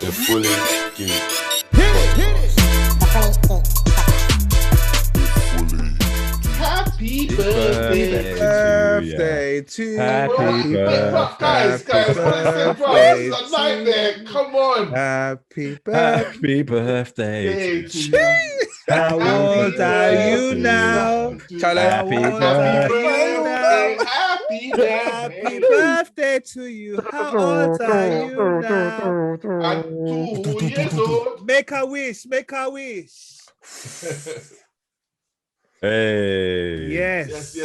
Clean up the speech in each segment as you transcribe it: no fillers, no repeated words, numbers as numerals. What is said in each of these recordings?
The Fully Geek. Happy birthday to you. Happy birthday. Guys, honestly, bro, this is a nightmare. Come on. Happy birthday to you. How old are you now? Happy birthday to you. How old are you now? I'm 2 years old. Make a wish. Make a wish. Hey. Yes.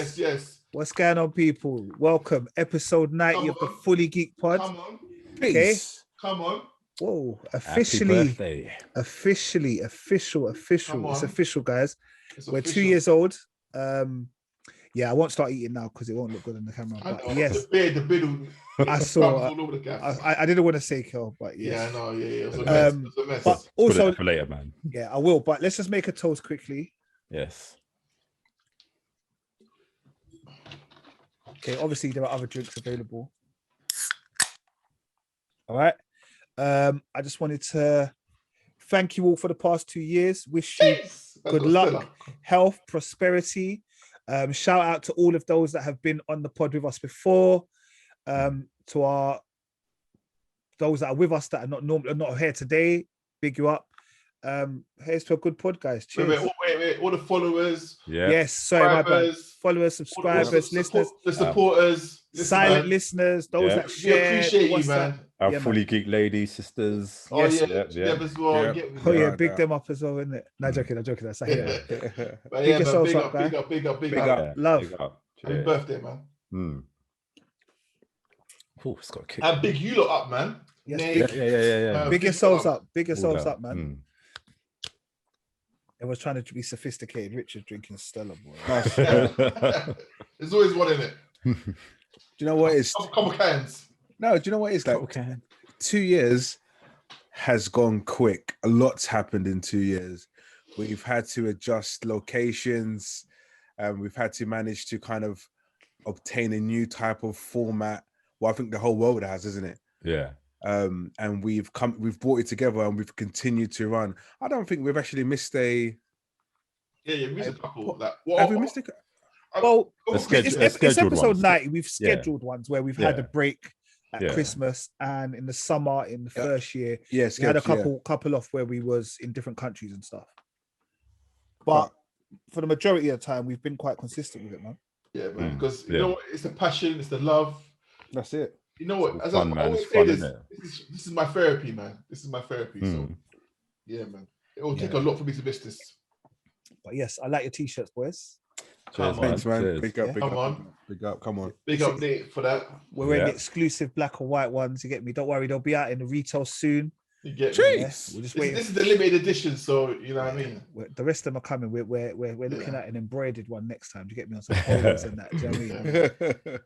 What's going on, people? Welcome. Episode 90 of the Fully Geek Pod. Come on. Okay. Come on. Whoa. Official. It's official, guys. We're 2 years old. Yeah, I won't start eating now because it won't look good on the camera. But yes, the beard I saw. all over the gaps. I didn't want to say kill, but yes. Yeah, I know. Yeah. It was a mess. But also for later, man. Yeah, I will. But let's just make a toast quickly. Yes. Okay, obviously there are other drinks available. All right. I just wanted to thank you all for the past 2 years. Wish you good luck, health, prosperity. Shout out to all of those that have been on the pod with us before. To those that are with us that are not here today. Big you up. Here's to a good pod, guys. Cheers. Wait. All the followers. Yeah. Yes, sorry, my bad. Followers, subscribers, listeners, the supporters, silent listeners, those that share. We appreciate you, man. Our Fully Geek ladies, sisters. Oh, yes, as well. Yeah. Big them up as well, isn't it? No, joking. That's like But big yourselves up, guys. Big up. Love. Big up. Happy birthday, man. Oh, it's got a kick. And big you lot up, man. Yes, Yeah. Big yourselves up. Big yourselves up, man. It was trying to be sophisticated. Richard drinking Stella, boy. There's always one in it. Do you know what it's? Couple cans. No, do you know what it's like? 2 years has gone quick. A lot's happened in 2 years. We've had to adjust locations. We've had to manage to kind of obtain a new type of format. Well, I think the whole world has, isn't it? Yeah. And we've brought it together and we've continued to run. I don't think we've actually missed a. Yeah, you missed a couple. Have we missed a? Well, it's episode 90. We've scheduled ones where we've had a break at Christmas and in the summer in the first year. Yes, we had a couple off where we was in different countries and stuff. But for the majority of the time, we've been quite consistent with it, man. Yeah, man. Because you know what? It's the passion, it's the love. That's it. You know what? As fun, I man. always It's say, fun, this is my therapy, man. This is my therapy. So, yeah, man. It will take a lot for me to miss this. But yes, I like your t-shirts, boys. Thanks, man. Cheers. Big up. Come on. Come on. Big up, Nate, for that. We're wearing exclusive black and white ones. You get me? Don't worry, they'll be out in the retail soon. You get me? Yes, we're just waiting. This is the limited edition, so you know what I mean. The rest of them are coming. We're looking at an embroidered one next time. Do you get me on some polos and that? Do you know what I mean?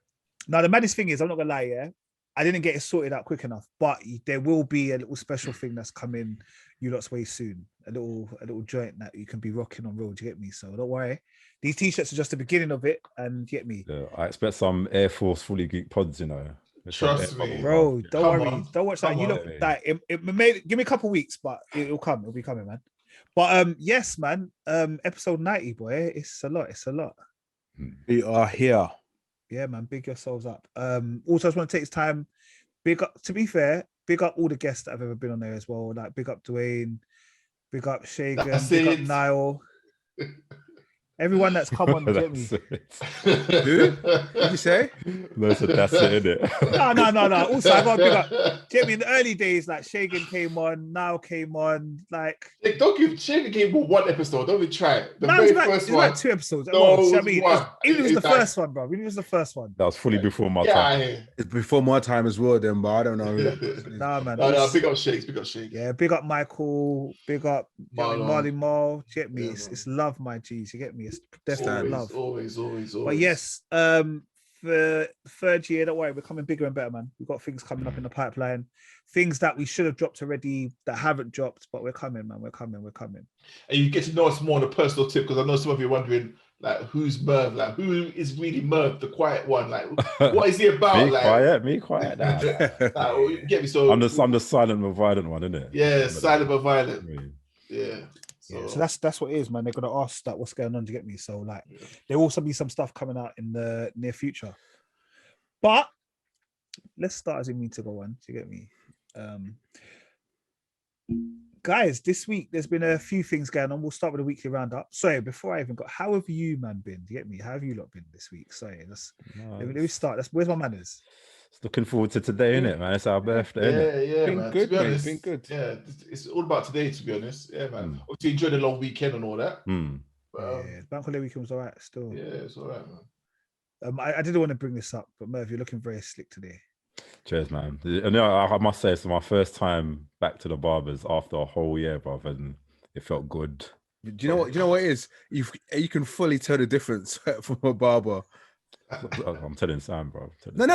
Now the maddest thing is, I'm not gonna lie, yeah, I didn't get it sorted out quick enough, but there will be a little special thing that's coming you lot's way soon. A little joint that you can be rocking on road. Do you get me? So don't worry. These t-shirts are just the beginning of it, and get me. Yeah, I expect some Air Force Fully Geek pods, you know. Trust me, bro. Don't worry. Don't watch that. You look that it may give me a couple weeks, but it'll come. It'll be coming, man. But yes, man. Episode 90, boy. It's a lot. We are here. Yeah, man. Big yourselves up. Also, I just want to take this time. Big up. To be fair, big up all the guests that have ever been on there as well. Like big up Dwayne, big up Shagan, big up Niall. Everyone that's come on, get me. Who? Did you say? No, so that's it, innit? No. Also, I got to big up. Get me in the early days, like Shagan came on, Niall came on, like. Don't give Shagan came for one episode. Don't even try it. The very first one. Like 2 episodes. No, I mean, even if it was the first one, bro. Even if it was the first one. That was fully before my time. It's before my time as well, then, but I don't know. Nah, man. No, big up Shakes. Yeah, big up Michael. Big up Marley Marl. Get me? It's love, my G's. You get me? It's definitely love. Always. But yes, the third year, don't worry, we're coming bigger and better, man. We've got things coming up in the pipeline, things that we should have dropped already that haven't dropped, but we're coming, man. We're coming. And you get to know us more on a personal tip, because I know some of you are wondering, like, who's Merv? Like, who is really Merv, the quiet one? Like, what is he about? Me quiet. Nah. You get me? So I'm the silent but violent one, isn't it? Yeah, silent but violent. Yeah. So that's what it is, man. They're gonna ask that what's going on, to get me. So like, there will also be some stuff coming out in the near future. But let's start as we mean to go on. Do you get me? Guys, this week there's been a few things going on. We'll start with a weekly roundup. Sorry, before I even got, how have you, man, been? Do you get me? How have you lot been this week? Sorry, let me start. Where's my manners? Looking forward to today, innit, man? It's our birthday, yeah, been man. good, To be honest, been good. Yeah, it's all about today, to be honest. Yeah, man. Obviously, enjoy the long weekend and all that. But, Bank holiday weekend was all right still. Yeah, it's all right, man. I didn't want to bring this up, but Merv, you're looking very slick today. Cheers, man. And I must say, it's my first time back to the barbers after a whole year, brother, and it felt good. Do you know what it is? You can fully tell the difference from a barber. I'm telling Sam, bro. No.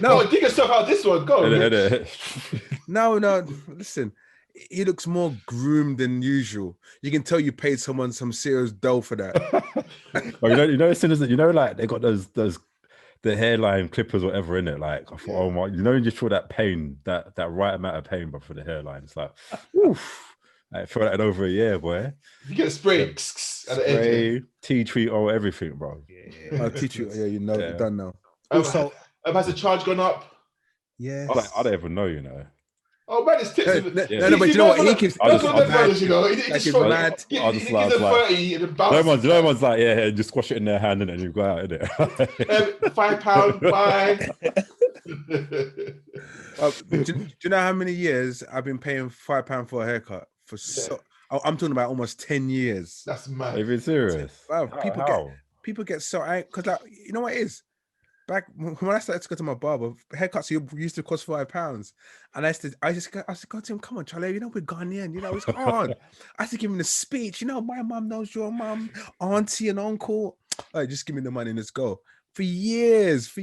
No, dig yourself out this one. Go. No. Listen, he looks more groomed than usual. You can tell you paid someone some serious dough for that. As soon as like they got those the hairline clippers, or whatever, in it. Like I thought, oh my, you just feel that pain, that right amount of pain, but for the hairline, it's like, oof. I feel like over a year, boy. You get spray, spray, tea tree, or everything, bro. Yeah, tea tree. Yeah, you're done now. Also, has the charge gone up? Yeah. I don't even know, Oh man, it's tips. No, but you know what? He keeps. He just mad. I just like, 30 and then bounce. No one's like, yeah, just squash it in their hand and you go out, innit? £5, bye. Do you know how many years I've been paying £5 for a haircut? I'm talking about almost 10 years. That's mad. Are you being serious? Wow, people get so angry because, like, you know what it is? Back when I started to go to my barber, haircuts used to cost £5, and I said go to him, come on, Charlie, we're Ghanaian, it's hard. I had to give him the speech, my mum knows your mum, auntie and uncle. All right, just give me the money and let's go. For years,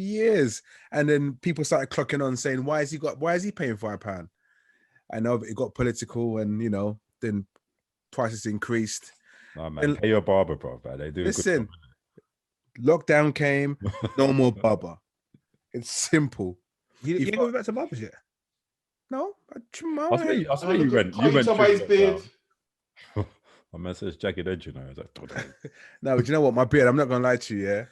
and then people started clocking on saying, why is he paying £5? I know it got political, and then prices increased. No, man, pay your barber, bro. Man. They do. Listen. Lockdown came, no more barber. It's simple. You didn't go back to barbers yet? No, I swear you went. You went. Somebody's beard. My man says jagged edge, It's like, no, but you know what? My beard. I'm not gonna lie to you. Yeah,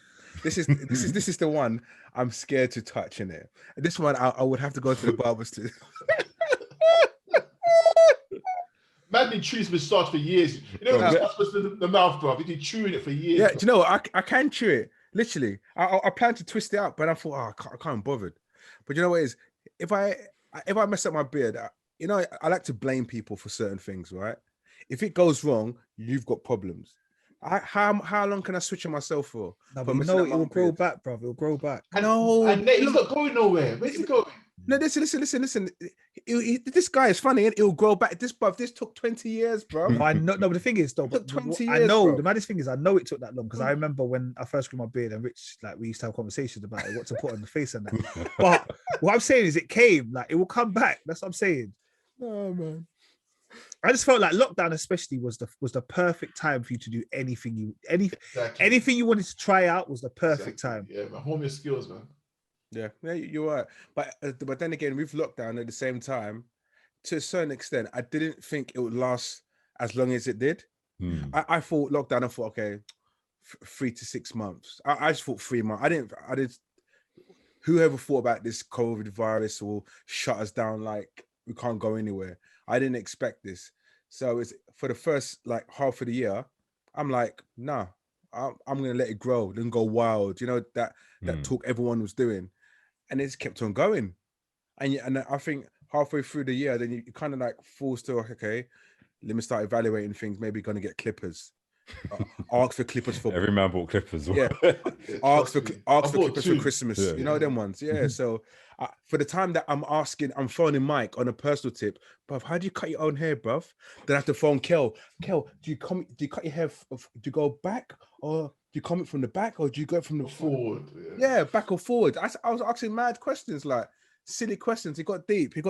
this is the one I'm scared to touch in it. This one I would have to go to the barbers to. Man been chewing his moustache for years. The mouth, bro. He's been chewing it for years. Yeah, do you know what? I can chew it. Literally. I plan to twist it up, but I thought, I can't bother. But you know what it is? If I mess up my beard, I like to blame people for certain things, right? If it goes wrong, you've got problems. How long can I switch on myself for? No, but it will grow back, bro. It will grow back. And he's not going nowhere. Where's he going? No, listen. This guy is funny, and it'll grow back. This took 20 years, bro. I know. No, but the thing is, though, it took 20 years, I know. Bro. The maddest thing is, I know it took that long because I remember when I first grew my beard, and Rich, like, we used to have conversations about it, what to put on the face and that. But what I'm saying is, it came. Like, it will come back. That's what I'm saying. Oh man. I just felt like lockdown, especially, was the perfect time for you to do anything you wanted to try out. Was the perfect time. Yeah, man. Hone your skills, man. Yeah, you're right. But then again, with lockdown at the same time, to a certain extent, I didn't think it would last as long as it did. I thought lockdown. I thought, okay, 3 to 6 months. I just thought 3 months. I didn't. Whoever thought about this COVID virus will shut us down, like we can't go anywhere? I didn't expect this. So it's for the first like half of the year, I'm like, nah, I'm gonna let it grow, then go wild. That talk everyone was doing, and it's kept on going. And I think halfway through the year, then you kind of like forced to, okay, let me start evaluating things. Maybe gonna get clippers. Ask for clippers for every man bought clippers. Yeah, ask for clippers for Christmas. Yeah, them ones. Yeah. So for the time that I'm phoning Mike on a personal tip, bruv, how do you cut your own hair, bruv? Then I have to phone Kel. Kel, do you cut your hair? Do you go back or you come from the back or do you go from the front? Forward. Yeah, back or forward. I was asking mad questions, like silly questions. He got deep. And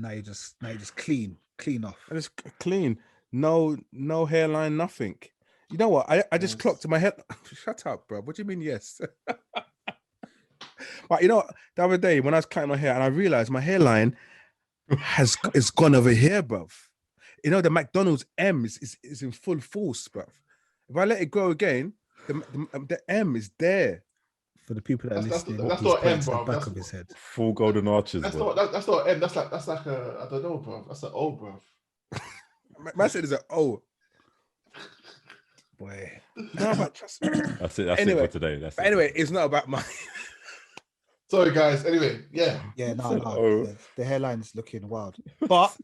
now you just clean off. And it's clean. No hairline, nothing. You know what? I just clocked in my head. Shut up, bro. What do you mean, yes? But you know, the other day when I was cutting my hair and I realized my hairline is gone over here, bruv. You know, the McDonald's M is in full force, bruv. If I let it grow again, the M is there. For the people that are That's listening, not he's M, pointing to bro. the back That's of his head. Full golden arches. That's bro. not M. That's like a, I don't know, bro. That's an old, bro. Man said it's Boy. no, but trust me. That's it. That's Anyway, it for today. That's But it. anyway, it's not about my. Sorry, guys. Anyway, yeah. No. The hairline's looking wild. But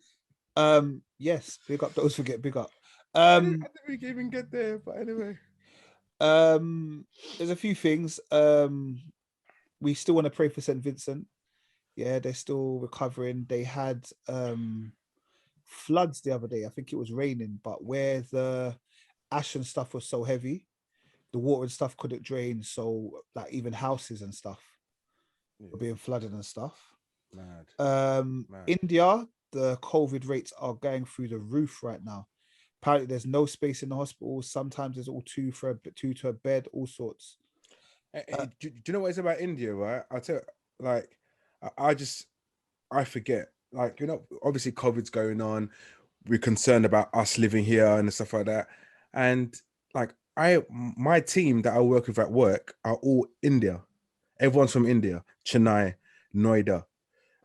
yes, big up those who get big up. I didn't even get there, but anyway. There's a few things. We still want to pray for St. Vincent. Yeah, they're still recovering. They had floods the other day. I think it was raining, but where the ash and stuff was so heavy, the water and stuff couldn't drain. So like even houses and stuff were being flooded and stuff. Mad. India, the COVID rates are going through the roof right now. Apparently, there's no space in the hospital. Sometimes there's all two to a bed, all sorts. Do you know what it's about India, right? I tell you, like, I forget. Like, you know, obviously COVID's going on. We're concerned about us living here and stuff like that. And like, my team that I work with at work are all India. Everyone's from India, Chennai, Noida,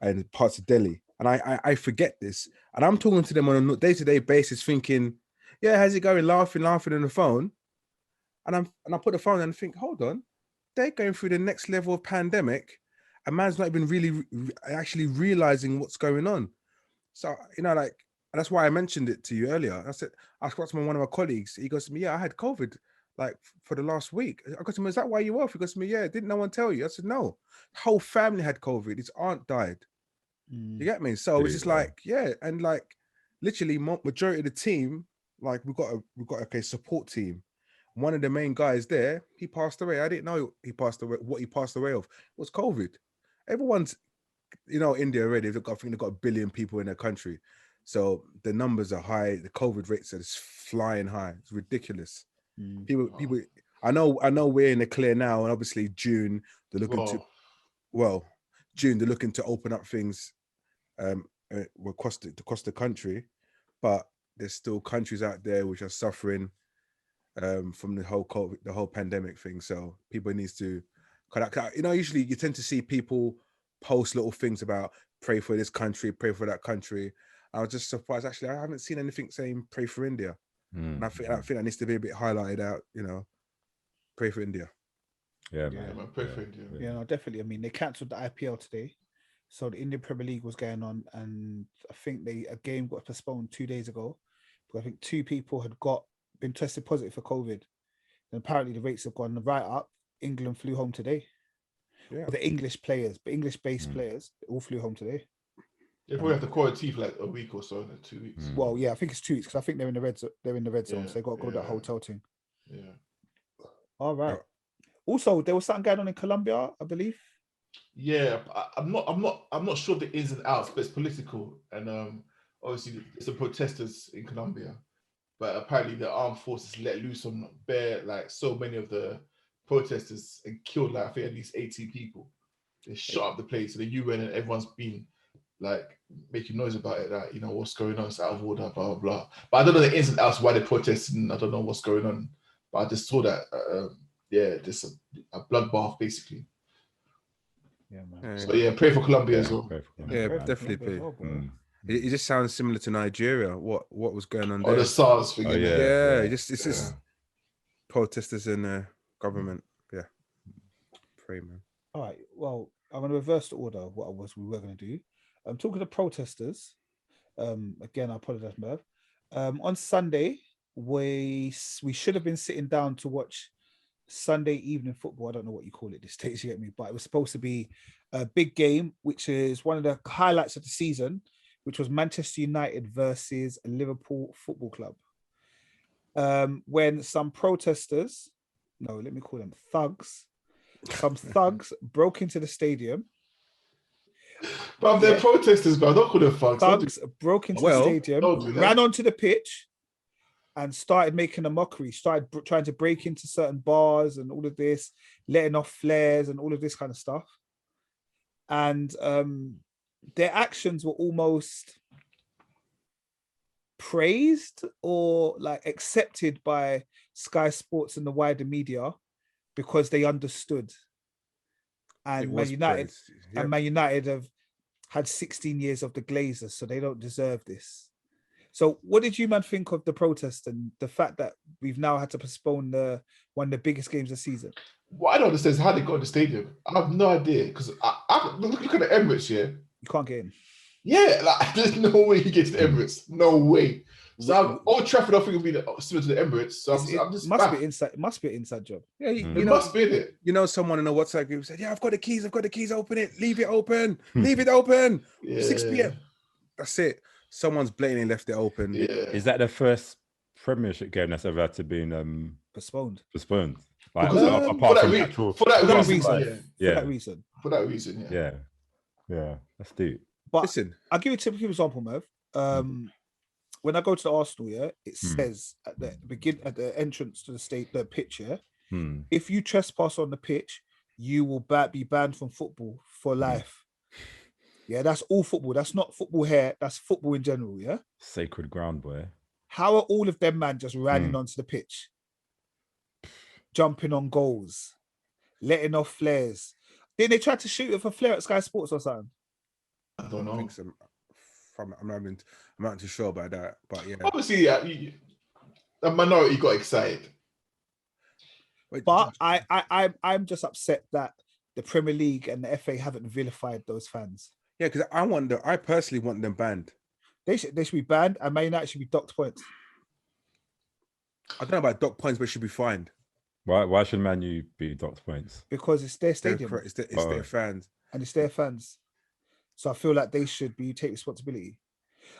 and parts of Delhi. And I forget this. And I'm talking to them on a day-to-day basis thinking, yeah, how's it going? Laughing on the phone. And I put the phone and think, hold on, they're going through the next level of pandemic. And man's not even really actually realizing what's going on. So, you know, like, and that's why I mentioned it to you earlier. I said, I spoke to one of my colleagues. He goes to me, yeah, I had COVID like for the last week. I go to him, is that why you were off? He goes to me, yeah, didn't no one tell you? I said, no, whole family had COVID. His aunt died. You get me? So it's just like, yeah. And like literally majority of the team, like we've got a support team. One of the main guys there, he passed away. I didn't know he passed away. What he passed away of was COVID. Everyone's, you know, India already, I think they've got 1 billion people in their country. So the numbers are high. The COVID rates are just flying high. It's ridiculous. People, I know we're in the clear now. And obviously June, they're looking to open up things across the country, but there's still countries out there which are suffering from the whole COVID, the whole pandemic thing. So people needs to, you know, usually you tend to see people post little things about pray for this country, pray for that country. I was just surprised. Actually, I haven't seen anything saying pray for India, and I think that needs to be a bit highlighted out. You know, pray for India. Yeah, man. Pray for India. Yeah, no, definitely. I mean, they cancelled the IPL today. So the Indian Premier League was going on, and I think a game got postponed 2 days ago. But I think 2 people had been tested positive for COVID. And apparently the rates have gone right up. England flew home today. Yeah. The English players, the English-based players, all flew home today. They probably have to quarantine for like a week or so, 2 weeks. Well, yeah, I think it's 2 weeks because I think they're in the red zone. So they got to go to that hotel thing. Yeah. All right. Also, there was something going on in Colombia, I believe. Yeah, I'm not sure the ins and outs, but it's political, and obviously it's the protesters in Colombia. But apparently the armed forces let loose on so many of the protesters and killed like I think at least 18 people. They shot up the place, and the UN and everyone's been like making noise about it, that, you know, what's going on, it's out of order, blah blah blah. But I don't know the ins and outs why they're protesting. I don't know what's going on, but I just saw that just a bloodbath basically. Yeah, man. So yeah, pray for Colombia as well. Yeah, definitely pray. It just sounds similar to Nigeria. What was going on there? The SARS thing. It's just protesters and government. Yeah, pray, man. All right. Well, I'm going to reverse the order of what we were going to do. I'm talking to protesters. Again, I apologize, Merv. On Sunday, we should have been sitting down to watch Sunday evening football. I don't know what you call it this days, you get me, but it was supposed to be a big game, which is one of the highlights of the season, which was Manchester United versus Liverpool Football Club. when some protesters, no, let me call them thugs, some thugs broke into the stadium. But they're protesters, bro. Don't call them thugs. Thugs broke into the stadium, ran onto the pitch, and started making a mockery. Started trying to break into certain bars and all of this, letting off flares and all of this kind of stuff. And their actions were almost praised or like accepted by Sky Sports and the wider media because they understood. And Man United, and Man United have had 16 years of the Glazers, so they don't deserve this. So what did you, man, think of the protest and the fact that we've now had to postpone one of the biggest games of the season? What I don't understand is how they got in the stadium. I have no idea, because I look at the Emirates, yeah? You can't get in. Yeah, like there's no way you get to the Emirates. No way. So Old Trafford, I think, will be similar to the Emirates. So I'm just it must be an inside job. Yeah, it must be it. You know, someone in a WhatsApp group said, "Yeah, I've got the keys. Open it. Leave it open. Leave it open. 6 p.m. That's it. Someone's blatantly left it open. Yeah. Is that the first Premiership game that's ever had to be postponed? Like, for that reason, yeah, that's deep. But listen, I'll give you a typical example, Merv. When I go to the Arsenal, it says at the entrance to the pitch, if you trespass on the pitch, you will be banned from football for life. Yeah, that's all football. That's not football here. That's football in general. Yeah, sacred ground, boy. How are all of them, man, just running onto the pitch, jumping on goals, letting off flares? Didn't they try to shoot with a flare at Sky Sports or something? I don't know. I'm not too sure about that, but yeah. Obviously, a minority got excited. But I'm just upset that the Premier League and the FA haven't vilified those fans. Yeah, because I personally want them banned. They should be banned, and Man United should be docked points. I don't know about docked points, but should be fined. Why should Man U be docked points? Because it's their stadium. It's their fans. And it's their fans. So I feel like they should take responsibility.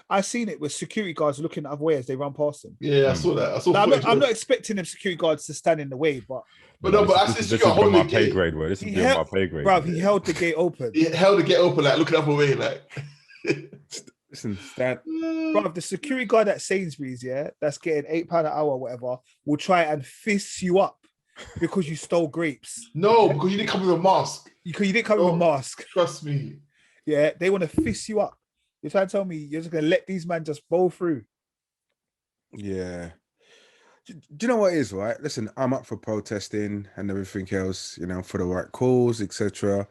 I've seen it with security guards looking the other way as they run past them. Yeah, I saw that. I'm not expecting them security guards to stand in the way, but this is on my pay grade, bro. This is on my pay grade. Bro, he held the gate open. He held the gate open, like looking the other way, like. Listen, bro, the security guard at Sainsbury's, that's getting £8 an hour or whatever, will try and fist you up because you stole grapes. No, because you didn't come with a mask. Because you didn't come with a mask. Trust me. Yeah, they want to fist you up. You're trying to tell me you're just going to let these men just bowl through? Yeah. Do you know what it is, right? Listen, I'm up for protesting and everything else, for the right cause, etc.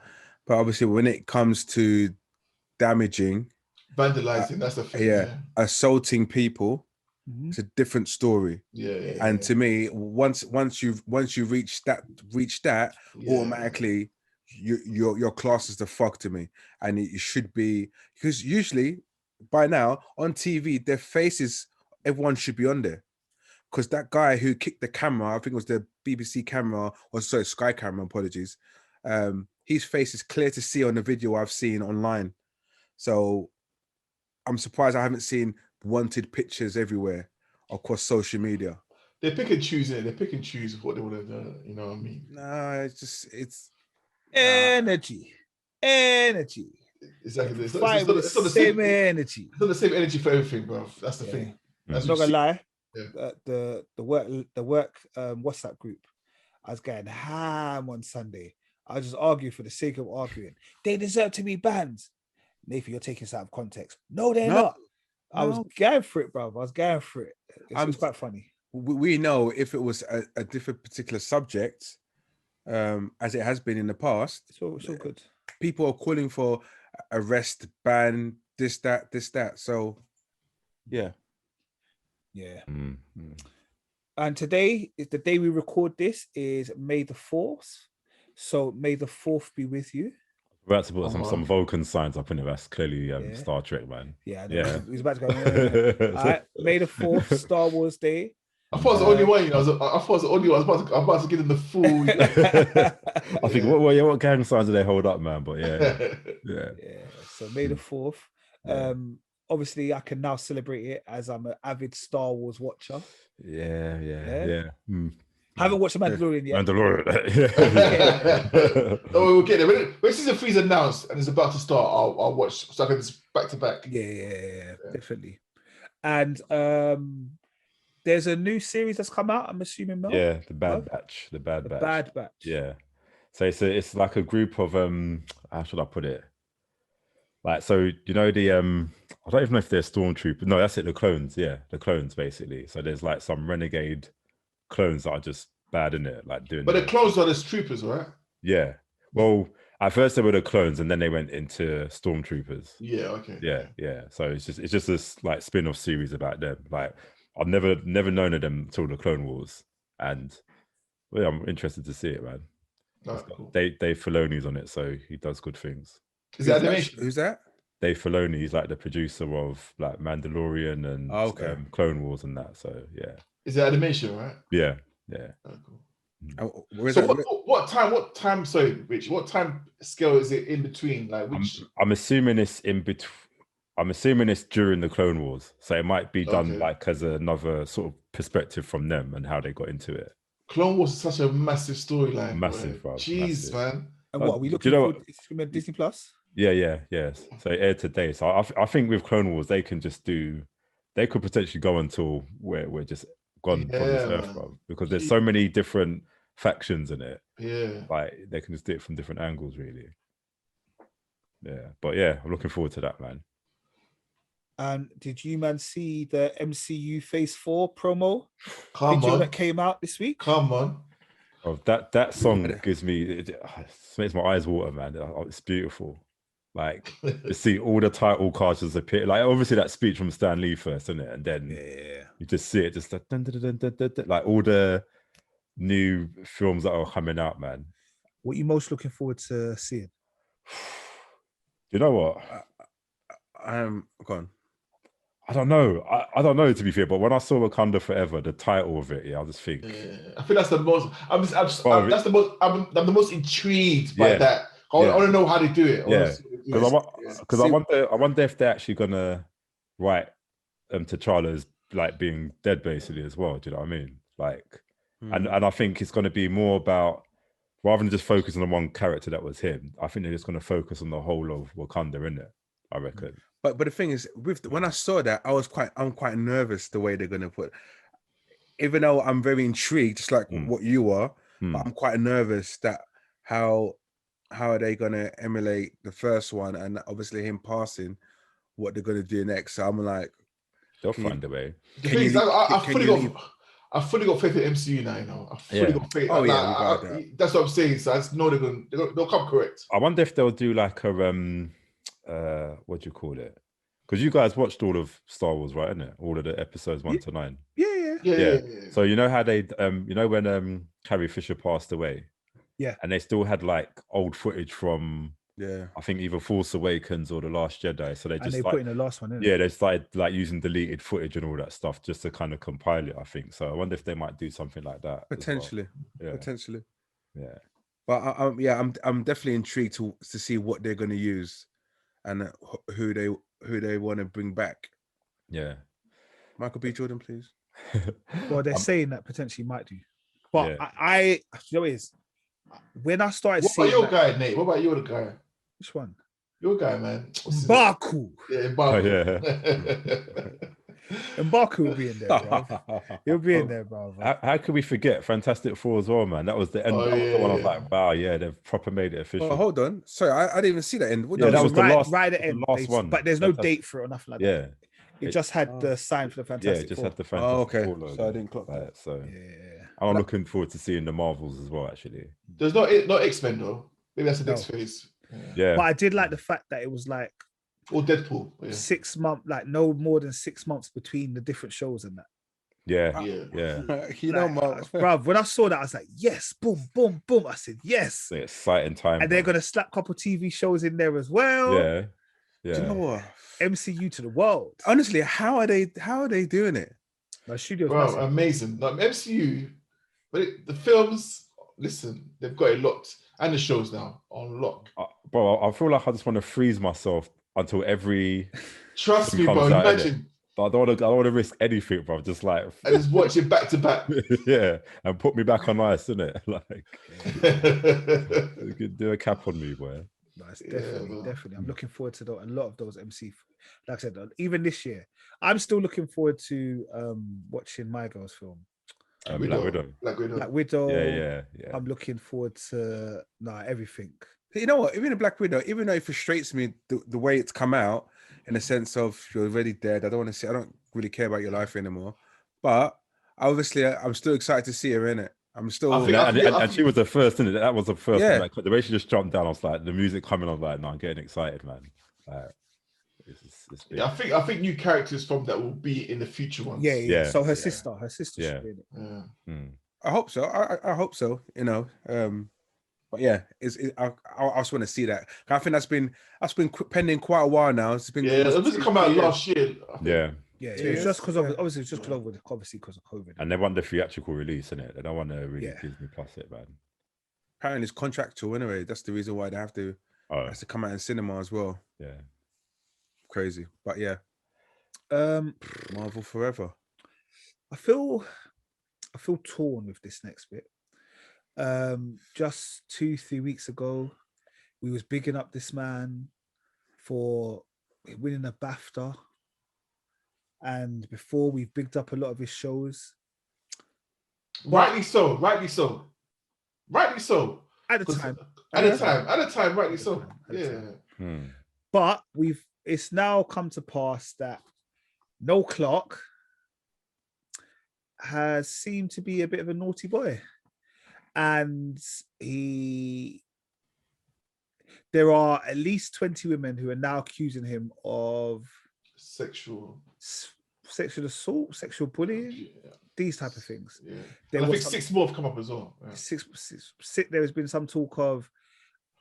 But obviously, when it comes to damaging, vandalizing, that's the thing. Assaulting people, it's a different story. And to me, once you reach that, automatically your class is the fuck to me, and it should be, because usually by now on TV their faces, everyone should be on there, because that guy who kicked the camera, I think it was the BBC camera, or sorry, Sky camera, apologies, his face is clear to see on the video I've seen online. So I'm surprised I haven't seen wanted pictures everywhere across social media. They pick and choose it. They pick and choose what they want to do. You know what I mean? No, it's energy. Exactly. It's not the same energy. It's not the same energy for everything, bro. That's the thing. I'm not gonna lie. The work WhatsApp group, I was getting ham on Sunday. I just argue for the sake of arguing. They deserve to be banned. Nathan, you're taking this out of context. No, they're not. I was going for it, bro. I was going for it. It's quite funny. We know if it was a different particular subject, as it has been in the past, it's all good. People are calling for arrest, ban, this, that. So, yeah. And today is the day we record this, is May the 4th. So May the 4th be with you. We're about to put some Vulcan signs up in it. That's clearly Star Trek, man. Yeah. He's about to go. All right. May the 4th, Star Wars Day. I thought it was the only one, I thought it was the only one. I'm about to give them the full. I think what gang signs do they hold up, man? But yeah. So May the 4th. Obviously, I can now celebrate it as I'm an avid Star Wars watcher. Yeah. I haven't watched The Mandalorian yet. Mandalorian. Oh, we'll get there. When season 3 is announced and it's about to start, I'll watch. So I can just back to back. Yeah, definitely. And there's a new series that's come out. I'm assuming, Mel. Yeah, the Bad Batch. The Bad Batch. Bad Batch. Yeah. So it's like a group of how should I put it? Like, so you know the I don't even know if they're stormtroopers. No, that's it. The clones. Yeah, the clones basically. So there's like some renegade clones that are just bad in it, like doing. But the clones are the troopers, right? Yeah. Well, at first they were the clones, and then they went into stormtroopers. Yeah. Okay. Yeah. So it's just this like spin-off series about them. Like I've never known of them till the Clone Wars, and well, I'm interested to see it, man. Cool. Dave Filoni's on it, so he does good things. Is that animation? Who's that? Dave Filoni, he's like the producer of like Mandalorian and Clone Wars and that. So yeah. Is it animation, right? Yeah. Cool. So what time? Sorry, Rich. What time scale is it in between? Like which? I'm assuming it's in between. I'm assuming it's during the Clone Wars, so it might be done like as another sort of perspective from them and how they got into it. Clone Wars is such a massive storyline. Massive, bro. Jeez, man. And what are we looking for? Disney Plus? Yeah. So it aired today. So I think with Clone Wars, they could potentially go until we're just gone from this earth, bro. Because there's so many different factions in it. Yeah. Like they can just do it from different angles, really. Yeah. But yeah, I'm looking forward to that, man. And did you, man, see the MCU Phase 4 promo video that came out this week? Come on. Oh, that song gives me, it makes my eyes water, man. It's beautiful. Like to see all the title cards just appear. Like obviously that speech from Stan Lee first, isn't it? And then you just see it, just like, dun, dun, dun, dun, dun, dun, like all the new films that are coming out, man. What are you most looking forward to seeing? You know what? Go on. I don't know. I don't know, to be fair, but when I saw Wakanda Forever, the title of it, I just think. I think that's the most. I'm the most intrigued by that. I want to know how they do it. Because I wonder if they're actually gonna write T'Challa as like being dead, basically, as well. Do you know what I mean? Like, and I think it's going to be more about, rather than just focusing on one character that was him. I think they're just going to focus on the whole of Wakanda, innit? I reckon. But the thing is, when I saw that, I'm quite nervous the way they're gonna put. Even though I'm very intrigued, just like what you are, but I'm quite nervous that how are they gonna emulate the first one, and obviously him passing, what they're gonna do next. So I'm like, they'll find a way. I fully got faith in MCU now. You know, I fully got faith. That's what I'm saying. So I just know they'll come correct. I wonder if they'll do like a what do you call it? Because you guys watched all of Star Wars, right? Isn't it? All of the episodes 1 to 9. Yeah. So you know how they you know when Carrie Fisher passed away? Yeah. And they still had like old footage from I think either Force Awakens or The Last Jedi. So they put in the last one, they started like using deleted footage and all that stuff just to kind of compile it, I think. So I wonder if they might do something like that. Potentially. Yeah. But I'm definitely intrigued to see what they're going to use and who they want to bring back. Yeah. Michael B. Jordan, please. Well, they're saying that potentially might do. But I you know, is when I started seeing. What about your guy, Nate? What about your guy? Which one? Your guy, man. Mbaku. Yeah, Mbaku. Mbaku will be in there, bro. He'll be in there, bro. How could we forget Fantastic Four as well, man? That was the end. That was the one I was like, wow, yeah, they've proper made it official. Oh, hold on. Sorry, I didn't even see that end. That was the last at the end, last one. But there's no date for it or nothing like that. Yeah. It just had the sign for the Fantastic Four. Yeah, it just had the Fantastic Four logo. So I didn't clock that. So I'm looking forward to seeing the Marvels as well, actually. There's no X-Men though. Maybe that's the next phase. Yeah. But I did like the fact that it was like or Deadpool. 6 months, like no more than 6 months between the different shows and that. Yeah. You know, bro, when I saw that, I was like, yes, boom, boom, boom. I said, yes. It's an exciting time. And they're going to slap a couple TV shows in there as well. Yeah. Do you know what? MCU to the world. Honestly, how are they doing it? My studio's massive. Amazing. Like MCU, but the films, listen, they've got it locked. And the shows now on lock. Bro, I feel like I just want to freeze myself until every. Trust me, bro. Imagine But I don't want to risk anything, bro. Just like And just watch it back to back. yeah, and put me back on ice, innit? Like you could do a cap on me, boy. No, it's definitely, man. definitely. I'm looking forward to a lot of those MC. Like I said, even this year, I'm still looking forward to watching my girl's film. Black Widow. Black Widow. Yeah. I'm looking forward to everything. You know what? Even in Black Widow, even though it frustrates me the way it's come out, in the sense of you're already dead. I don't want to see. I don't really care about your life anymore. But obviously, I'm still excited to see her in it. I'm still. And she was the first, innit? That was the first. Yeah. Like, the way she just jumped down, I was like, the music coming, I was like, no, I'm getting excited, man. It's big. Yeah, I think new characters from that will be in the future ones. Yeah. So her sister should be in it. Yeah. I hope so. I hope so. You know. But yeah, I just want to see that. I think that's been pending quite a while now. It's been it was come out last year. Yeah. It's just because obviously because of COVID. And they want the theatrical release, innit? They don't want to really Disney Plus it, man. Apparently, it's contractual anyway. That's the reason why they have to. It has to come out in cinema as well. Yeah. Crazy, but yeah. Marvel forever. I feel torn with this next bit. Just 2-3 weeks ago, we was bigging up this man for winning a BAFTA, and before we bigged up a lot of his shows. Rightly so. At the time, rightly so. Yeah. But it's now come to pass that No Clock has seemed to be a bit of a naughty boy. And there are at least 20 women who are now accusing him of sexual assault, sexual bullying, these type of things. Yeah. I think 6 more have come up as well. Yeah. Six, there has been some talk of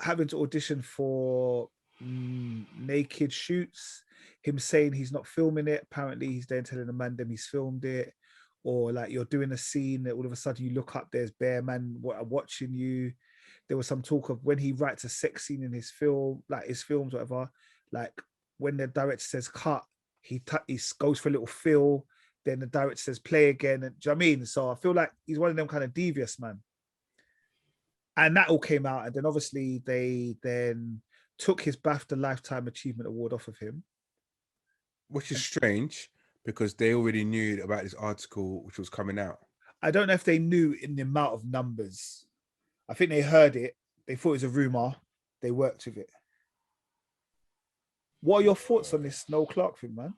having to audition for naked shoots, him saying he's not filming it. Apparently he's then telling the mandem he's filmed it. Or like you're doing a scene that all of a sudden you look up, there's bare men watching you. There was some talk of when he writes a sex scene in his film, like his films, whatever, like when the director says cut, he goes for a little fill, then the director says play again. And, do you know what I mean? So I feel like he's one of them kind of devious, man. And that all came out. And then obviously they then took his BAFTA Lifetime Achievement Award off of him. Which is strange, because they already knew about this article which was coming out. I don't know if they knew in the amount of numbers. I think they heard it. They thought it was a rumor. They worked with it. What are your thoughts on this No Clark thing, man?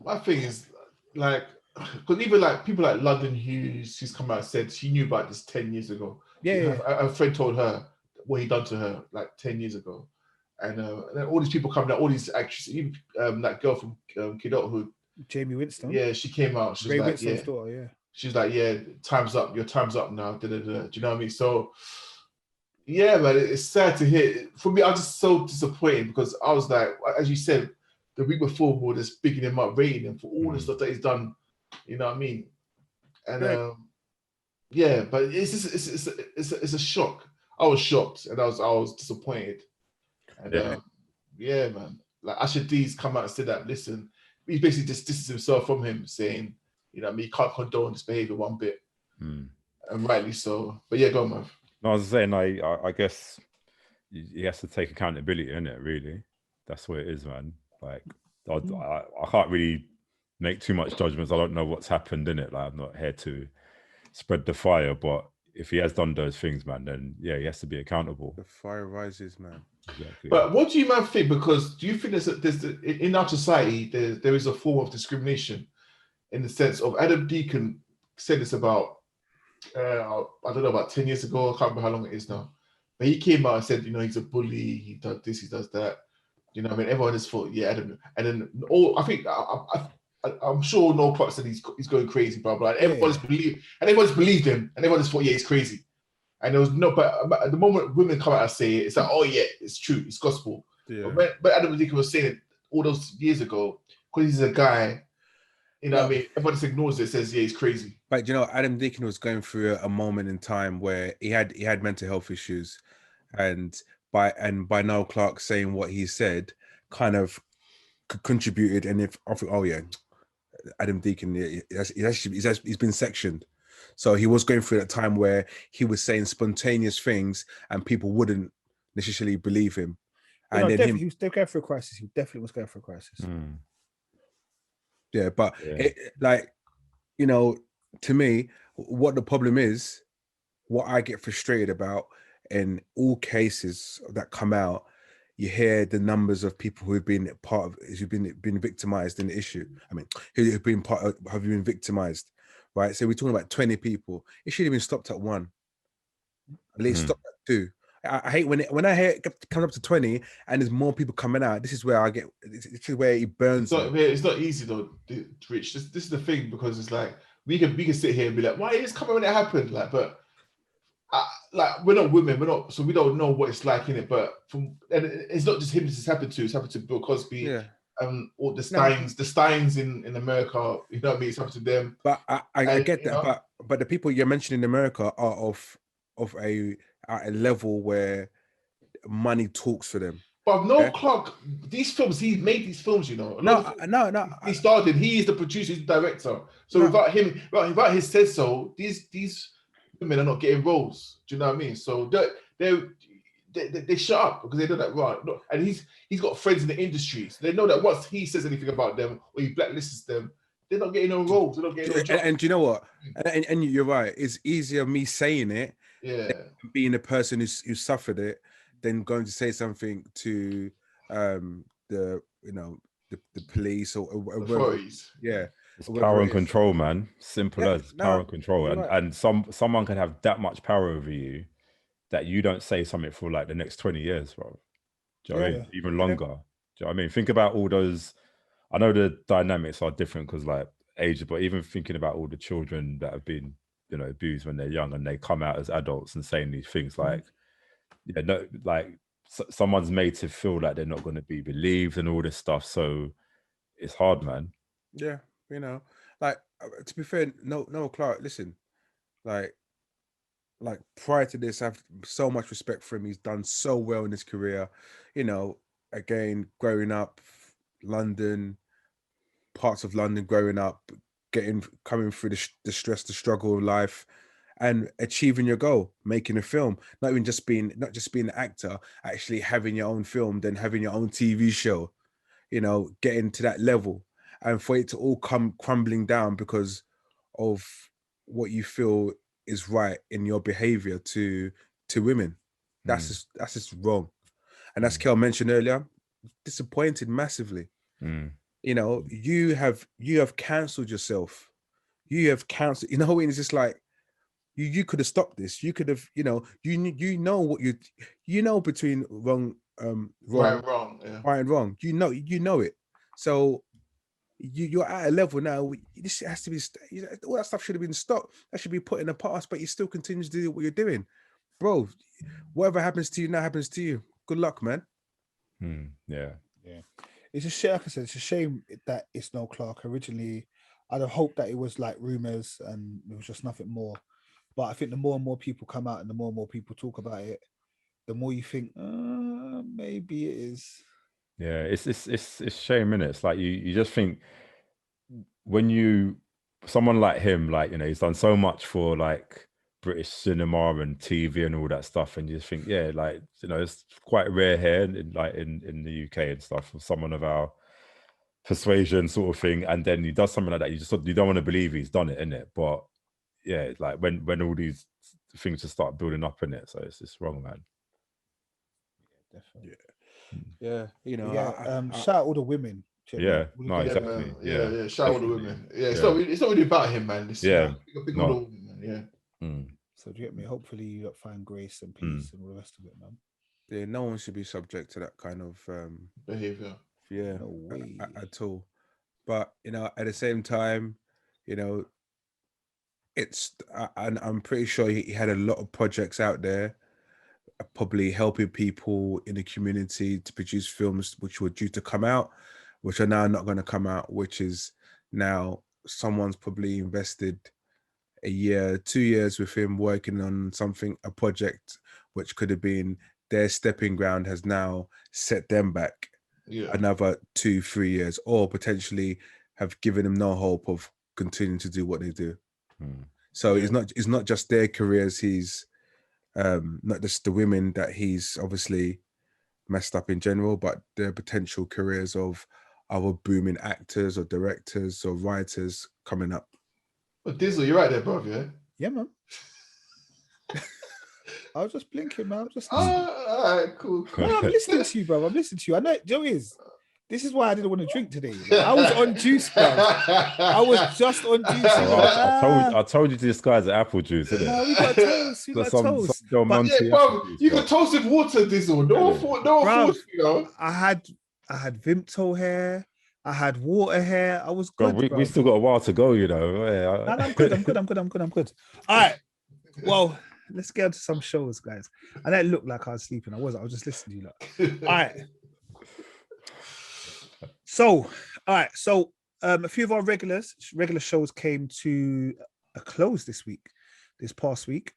My thing is, like, because even like people like London Hughes, who's come out and said she knew about this 10 years ago. A friend told her what he done to her like 10 years ago. And then all these people coming out, all these actresses, even that girl from Kid Adulthood, Jamie Winston. Yeah, she came out. She was like, Winston's daughter, She's like, yeah, time's up. Your time's up now. Da, da, da. Do you know what I mean? So, yeah, man, it's sad to hear. For me, I was just so disappointed because I was like, as you said, the week before, we were just bigging him up, rating him for all the stuff that he's done. You know what I mean? And but it's a shock. I was shocked and I was disappointed. And yeah, man, like Asher D's come out and said that. Listen, he basically just distanced himself from him, saying, you know what I mean, he can't condone this behavior one bit, and rightly so. But yeah, go on, man. No, I was saying, I guess he has to take accountability in it. Really, that's what it is, man. Like, I can't really make too much judgments. I don't know what's happened in it. Like, I'm not here to spread the fire, but if he has done those things, man, then yeah, he has to be accountable. The fire rises, man. Exactly. But what do you, man, think? Because do you think there's in our society there is a form of discrimination, in the sense of Adam Deacon said this about I don't know, about 10 years ago. I can't remember how long it is now. But he came out and said, you know, he's a bully. He does this. He does that. You know what I mean? Everyone just thought, yeah, Adam. And then I'm sure No Clock said he's going crazy, blah blah. And everyone just believed him, and everyone just thought, yeah, he's crazy. And there was no, but at the moment women come out and say it, it's like, oh yeah, it's true, it's gospel. Yeah. But Adam Deacon was saying it all those years ago, because he's a guy, you know what I mean? Everyone just ignores it, says, yeah, he's crazy. But you know, Adam Deacon was going through a moment in time where he had mental health issues, and by No Clark saying what he said kind of contributed, and if I think, oh yeah, Adam Deacon, he's been sectioned. So he was going through a time where he was saying spontaneous things and people wouldn't necessarily believe him. And then he was going through a crisis. He definitely was going through a crisis. Yeah, but to me, what the problem is, what I get frustrated about in all cases that come out, you hear the numbers of people who've been who've been victimized in the issue. I mean, who've been have been victimized, right? So we're talking about 20 people. It should have been stopped at 1. At least stop at 2. I hate when I hear it comes up to 20 and there's more people coming out. This is where this is where it burns. It's not easy though, Rich. This is the thing, because it's like we can sit here and be like, why is this coming when it happened? Like, but like we're not women, so we don't know what it's like in it. But and it's not just him this has happened to. It's happened to Bill Cosby. Yeah. All the Steins in America. You know what I mean? It's happened to them. But I get that. But the people you're mentioning in America are of a level where money talks for them. But Clark, these films, he made these films, you know. No. He started. He is the producer, he's the director. So without him, without his said so, these women are not getting roles. Do you know what I mean? So they shut up because they know that, right? And he's got friends in the industry, so they know that once he says anything about them or he blacklists them, they're not getting no roles. They're not getting no jobs. And do you know what? And you're right. It's easier me saying it, than being a person who suffered it, than going to say something to the police or authorities. Yeah. It's power and control, man. Simple as power and control. And someone can have that much power over you that you don't say something for like the next 20 years, bro. Do you know what I mean? Even longer. Do you know what I mean? Think about all those. I know the dynamics are different because like age, but even thinking about all the children that have been, abused when they're young and they come out as adults and saying these things like, someone's made to feel like they're not going to be believed and all this stuff. So it's hard, man. Yeah. Like to be fair, no, Clark, listen, like prior to this, I have so much respect for him. He's done so well in his career. Again, growing up, London, parts of London, growing up, coming through the stress, the struggle of life, and achieving your goal, making a film, not just being an actor, actually having your own film, then having your own TV show, getting to that level. And for it to all come crumbling down because of what you feel is right in your behavior to women, that's just wrong. And as Kel mentioned earlier, disappointed massively. You have cancelled yourself. You have cancelled. It's just like you could have stopped this. You could have. What between right and wrong. You know it. So. You're at a level now. This has to be all that stuff should have been stopped. That should be put in the past. But you still continue to do what you're doing, bro. Whatever happens to you now happens to you. Good luck, man. Yeah. It's a shame. Like I said, it's a shame that it's no Clark. Originally, I'd have hoped that it was like rumors and it was just nothing more. But I think the more and more people come out and the more and more people talk about it, the more you think maybe it is. Yeah, it's shame, innit? It's like you just think when someone like him, like, he's done so much for like British cinema and TV and all that stuff, and you just think, it's quite rare here in the UK and stuff for someone of our persuasion sort of thing, and then he does something like that, you don't want to believe he's done it, innit? But yeah, like when all these things just start building up in it, so it's just wrong, man. Yeah, definitely. Yeah. Shout out all the women. Yeah, no, exactly. Yeah. Shout out all the women. Yeah, it's not really about him, man. Big all the women, man. Yeah. So do you get me? Hopefully you find grace and peace and all the rest of it, man. Yeah, no one should be subject to that kind of behavior. Yeah, no way at all. But at the same time, and I'm pretty sure he had a lot of projects out there, probably helping people in the community to produce films which were due to come out, which are now not going to come out, which is now someone's probably invested a year, 2 years with him working on a project which could have been their stepping ground, has now set them back. another 2-3 years, or potentially have given them no hope of continuing to do what they do. So it's not just their careers. He's not just the women that he's obviously messed up in general, but their potential careers of other booming actors or directors or writers coming up. But Dizzle, you're right there, bro. Yeah, man. I was just blinking, man. All right, cool. No, I'm listening to you, bro. I'm listening to you. I know, Joe is. This is why I didn't want to drink today. I was on juice, bro. I was just on juice. I told you to disguise the apple juice, isn't it? No, we got toast. We got toast. Bro, you can toast with water, Dizzle. No one forced you, know. I had Vimto hair. I had water hair. I was good. Bro, we still got a while to go, you know. No, I'm good. All right. Well, let's get on to some shows, guys. I didn't look like I was sleeping. I was just listening to you. All right. So, a few of our regular shows came to a close this past week,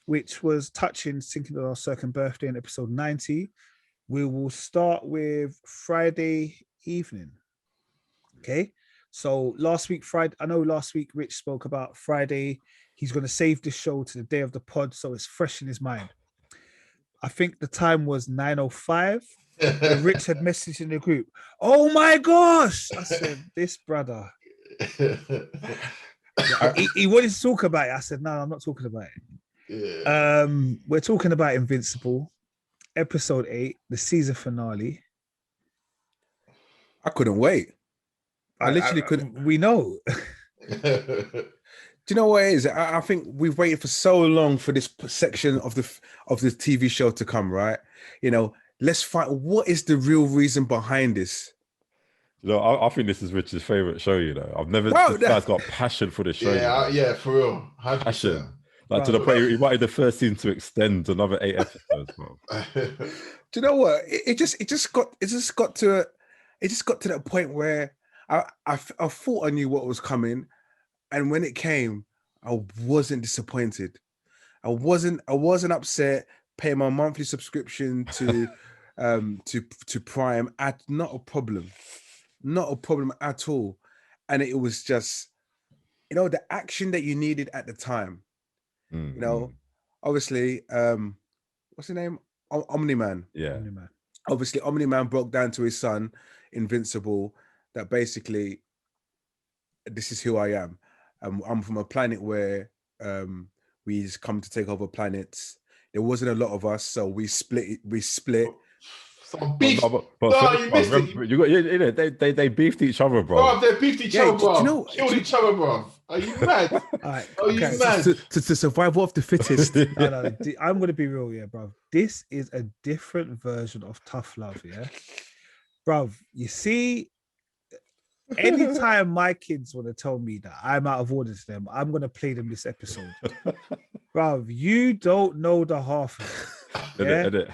which was touching syncing on our second birthday in episode 90. We will start with Friday evening. Okay. So last week Rich spoke about Friday. He's going to save this show to the day of the pod, so it's fresh in his mind. I think the time was 9:05. Rich had messaged in the group, "Oh my gosh!" I said, "This brother." He wanted to talk about it. I said, "No, I'm not talking about it." We're talking about Invincible, episode 8, the season finale. I couldn't wait. I literally couldn't. We know. Do you know what it is? I think we've waited for so long for this section of the TV show to come, right? You know, let's find what is the real reason behind this. You know, I think this is Rich's favorite show. You know, I've never this guy's got passion for the show. Yeah, for real, 100%. Passion, like to the point he wanted the first season to extend another 8 episodes. Bro. Do you know what? It just got to that point where I thought I knew what was coming. And when it came, I wasn't disappointed. I wasn't upset paying my monthly subscription to Prime. Not a problem at all. And it was just, you know, the action that you needed at the time. You know, obviously, what's his name? Omni-Man. Yeah. Omni-Man. Obviously, Omni-Man broke down to his son, Invincible, that basically, this is who I am. I'm from a planet where we just come to take over planets. There wasn't a lot of us, so we split. Some beef. You got they beefed each other, bro. Bro, they beefed each other, bro. You know, killed each other, bro. Are you mad? Right, Are you mad? To survival of the fittest. No, I'm gonna be real, yeah, bro. This is a different version of tough love, yeah, bro. You see, anytime my kids want to tell me that I'm out of order to them, I'm gonna play them this episode, bro. You don't know the half of it. Yeah? Edit.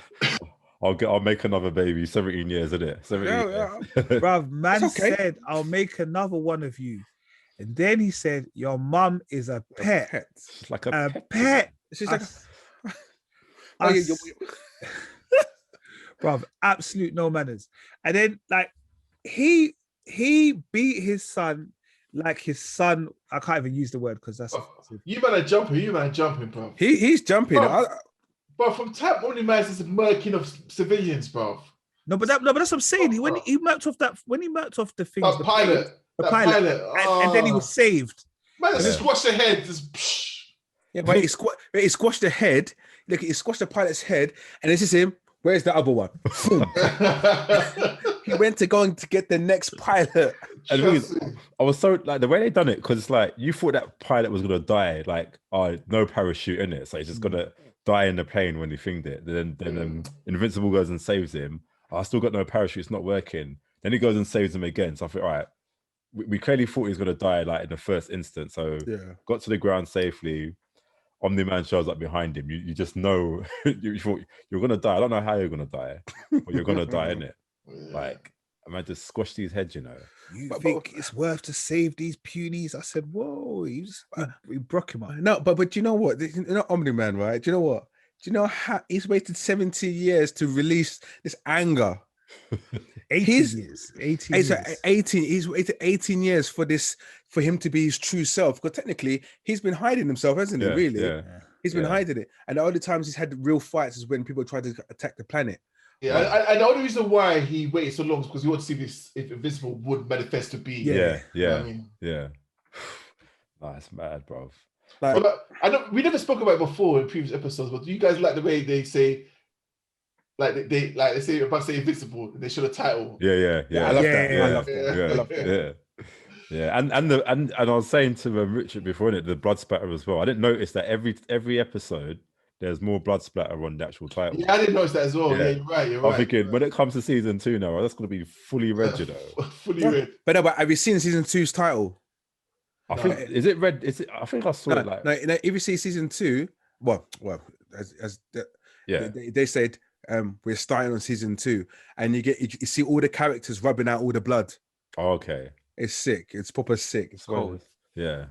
I'll make another baby. 17 years, isn't it? 17 years. Bro, man said, I'll make another one of you. And then he said, your mum is a pet. It's like a pet. She's like, bro, absolute no manners. And then, like, he beat his son like his son. I can't even use the word because that's. You better jumping, bro. He's jumping. Bro, from tap only man is murking of civilians, bro. No, but that's what I'm saying. When he murked off the thing, the pilot, and then he was saved. Man, just squashed the head. Just, yeah, but he squashed the head. Look, he squashed the pilot's head, and this is him. Where's the other one? He went to get the next pilot. And I was so like the way they done it, because it's like you thought that pilot was gonna die, like no parachute in it, so he's just gonna die in the plane when he thinged it. Then Invincible goes and saves him. I still got no parachute, it's not working. Then he goes and saves him again. So I thought, all right, we clearly thought he was gonna die like in the first instance. So got to the ground safely. Omni-Man shows up behind him. You just know you thought you're gonna die. I don't know how you're gonna die, but you're gonna die in it. Like, I might just squash these heads, you know. You think it's worth to save these punies? I said, whoa, he broke him up. No, but you know what? You know, Omni-Man, right? Do you know what? Do you know how he's waited 70 years to release this anger 18 He's- years. 18 It's years. 18. He's waited 18 years for this, for him to be his true self. Because technically, he's been hiding himself, hasn't he? Yeah, Really, yeah. he's been Yeah. hiding it. And the only times he's had real fights is when people tried to attack the planet. Yeah, and the only reason why he waited so long is because he wanted to see this if Invincible would manifest to be. Yeah, You know yeah, what I mean, That's mad, bro. Like, but I know we never spoke about it before in previous episodes. But do you guys like the way they say, like they say about say Invincible, they show the title? Yeah. I love that. Yeah. I love that. Yeah, I love that. yeah. And I was saying to Richard before it, the blood splatter as well. I didn't notice that every episode there's more blood splatter on the actual title. Yeah, I didn't notice that as well. Yeah. Yeah, you're right. You're I'm right. thinking when it comes to season 2 now, that's going to be fully red, you know. Fully red. But no, but have you seen season 2's title? I No. think is it red? Is it? I think I saw No, it like no, if you see season 2, well, as yeah. they said, we're starting on season 2, and you see all the characters rubbing out all the blood. Oh, okay. It's sick. It's proper sick. It's cold. Yeah.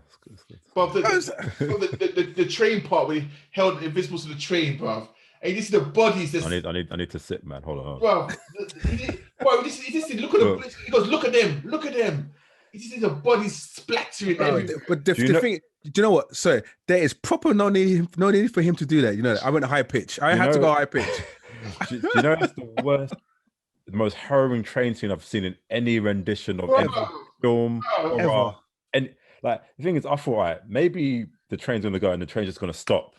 But the train part where he held Invincible to the train, bruv. And you see the bodies. I need to sit, man. Hold on. Bruv. He just look at the. He goes, look at them. You see the bodies splattering everywhere. But the thing, do you know what? Sorry, there is proper no need for him to do that. You know, I went high pitch. I had to go high pitch. do you know it's the worst, the most harrowing train scene I've seen in any rendition of any film Ever. And like the thing is, I thought, right, maybe the train's gonna go and the train's just gonna stop.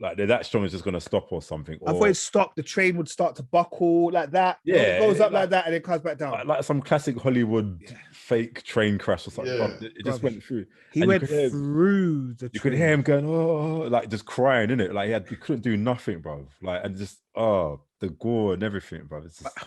Like they're that strong, it's just gonna stop or something. I thought it stopped. The train would start to buckle like that. Yeah, it goes up like- like that and it comes back down. like some classic Hollywood fake train crash or something. Yeah. Bruv, it just went through. He and went you could hear- through the. You could hear him going, oh, like just crying, innit? Like he couldn't do nothing, bro. Like and just the gore and everything, bro. It's just,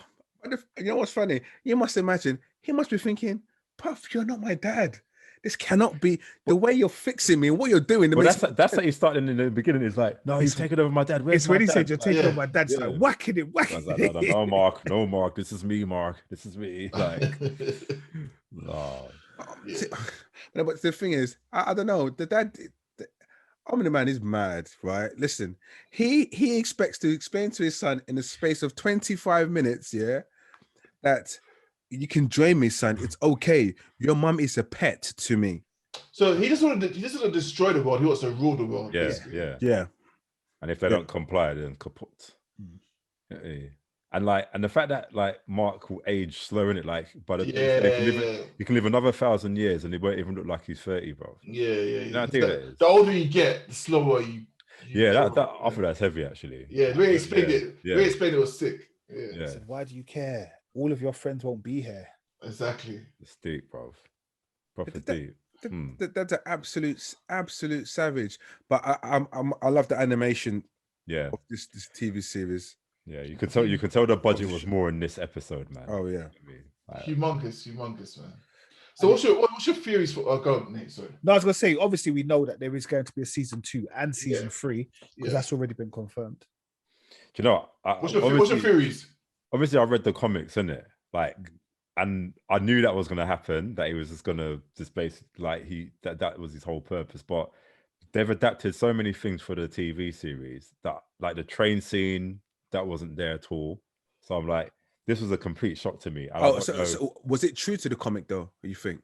You know what's funny? You must imagine he must be thinking, "Puff, you're not my dad. This cannot be the way you're fixing me and what you're doing." well, that's how he started in the beginning. It's like, no, he's taking over my dad. Where's It's when my he said dad? you're taking Yeah. on my dad's Yeah. like whacking it, I whacking was like, it. no, Mark, this is me, Mark. This is me. Like, no. But the thing is, I don't know. The dad, the man is mad, right? Listen, he expects to explain to his son in the space of 25 minutes, yeah, that you can join me, son. It's okay. Your mum is a pet to me. So he just want to destroy the world. He wants to rule the world. Yeah, basically. yeah. Yeah. And if they don't comply, then kaput. Yeah. And the fact that like Mark will age slow in it, like, but you can live another 1,000 years and it won't even look like he's 30, bro. Yeah. You know how deep that is? The older you get, the slower you. Yeah, that I thought that's heavy actually. Yeah, the way he explained it. The way he explained it was sick. Yeah. Yeah. Said, why do you care? All of your friends won't be here. Exactly. It's deep, bro. Proper That- deep. That's an absolute savage. But I love the animation Yeah. of this TV series. Yeah, you could tell the budget was more in this episode, man. Oh yeah. I mean, like, Humongous, man. So what's your theories for go on, Nate? Sorry. No, I was gonna say, obviously we know that there is going to be a season 2 and season 3 because Yeah. that's already been confirmed. do you know What's your theories? obviously I read the comics, innit? Like, and I knew that was gonna happen, that he was just gonna just basically like that was his whole purpose. But they've adapted so many things for the TV series that like the train scene that wasn't there at all. So I'm like, this was a complete shock to me. And I Oh, don't know- so was it true to the comic though? You think?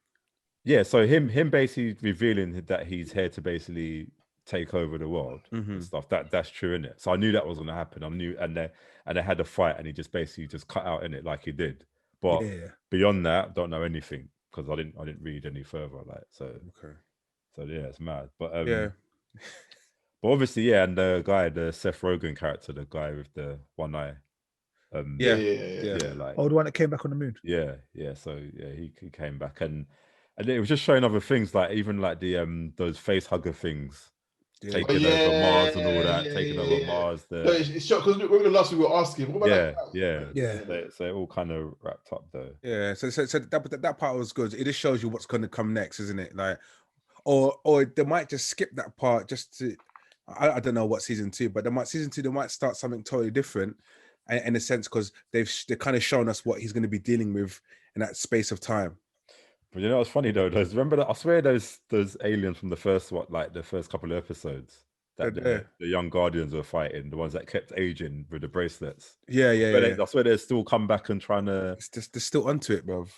yeah. So him basically revealing that he's here to basically take over the world and stuff. That's true, innit? So I knew that was going to happen. I knew, and they had a fight, and he just basically just cut out in it like he did. But beyond that, don't know anything because I didn't read any further. Like so. Okay. So yeah, it's mad. But Yeah. But obviously, yeah, and the Seth Rogen character, the guy with the one eye. Yeah. Like Oh, the one that came back on the moon. yeah. So yeah, he came back and it was just showing other things, like even like the those face hugger things, taking over Mars and all that, taking over Mars. No, it's shocked because remember the last week we were asking, what about yeah. So it all kind of wrapped up though. Yeah, so that part was good. It just shows you what's going to come next, isn't it? Like, or they might just skip that part just to. I don't know what season 2, but they might start something totally different, in a sense because they're kind of shown us what he's going to be dealing with in that space of time. But you know what's funny though? I swear those aliens from the first couple of episodes that They're the young Guardians were fighting, the ones that kept aging with the bracelets. Yeah. That's where they still come back and trying to. It's just, they're still onto it, bruv.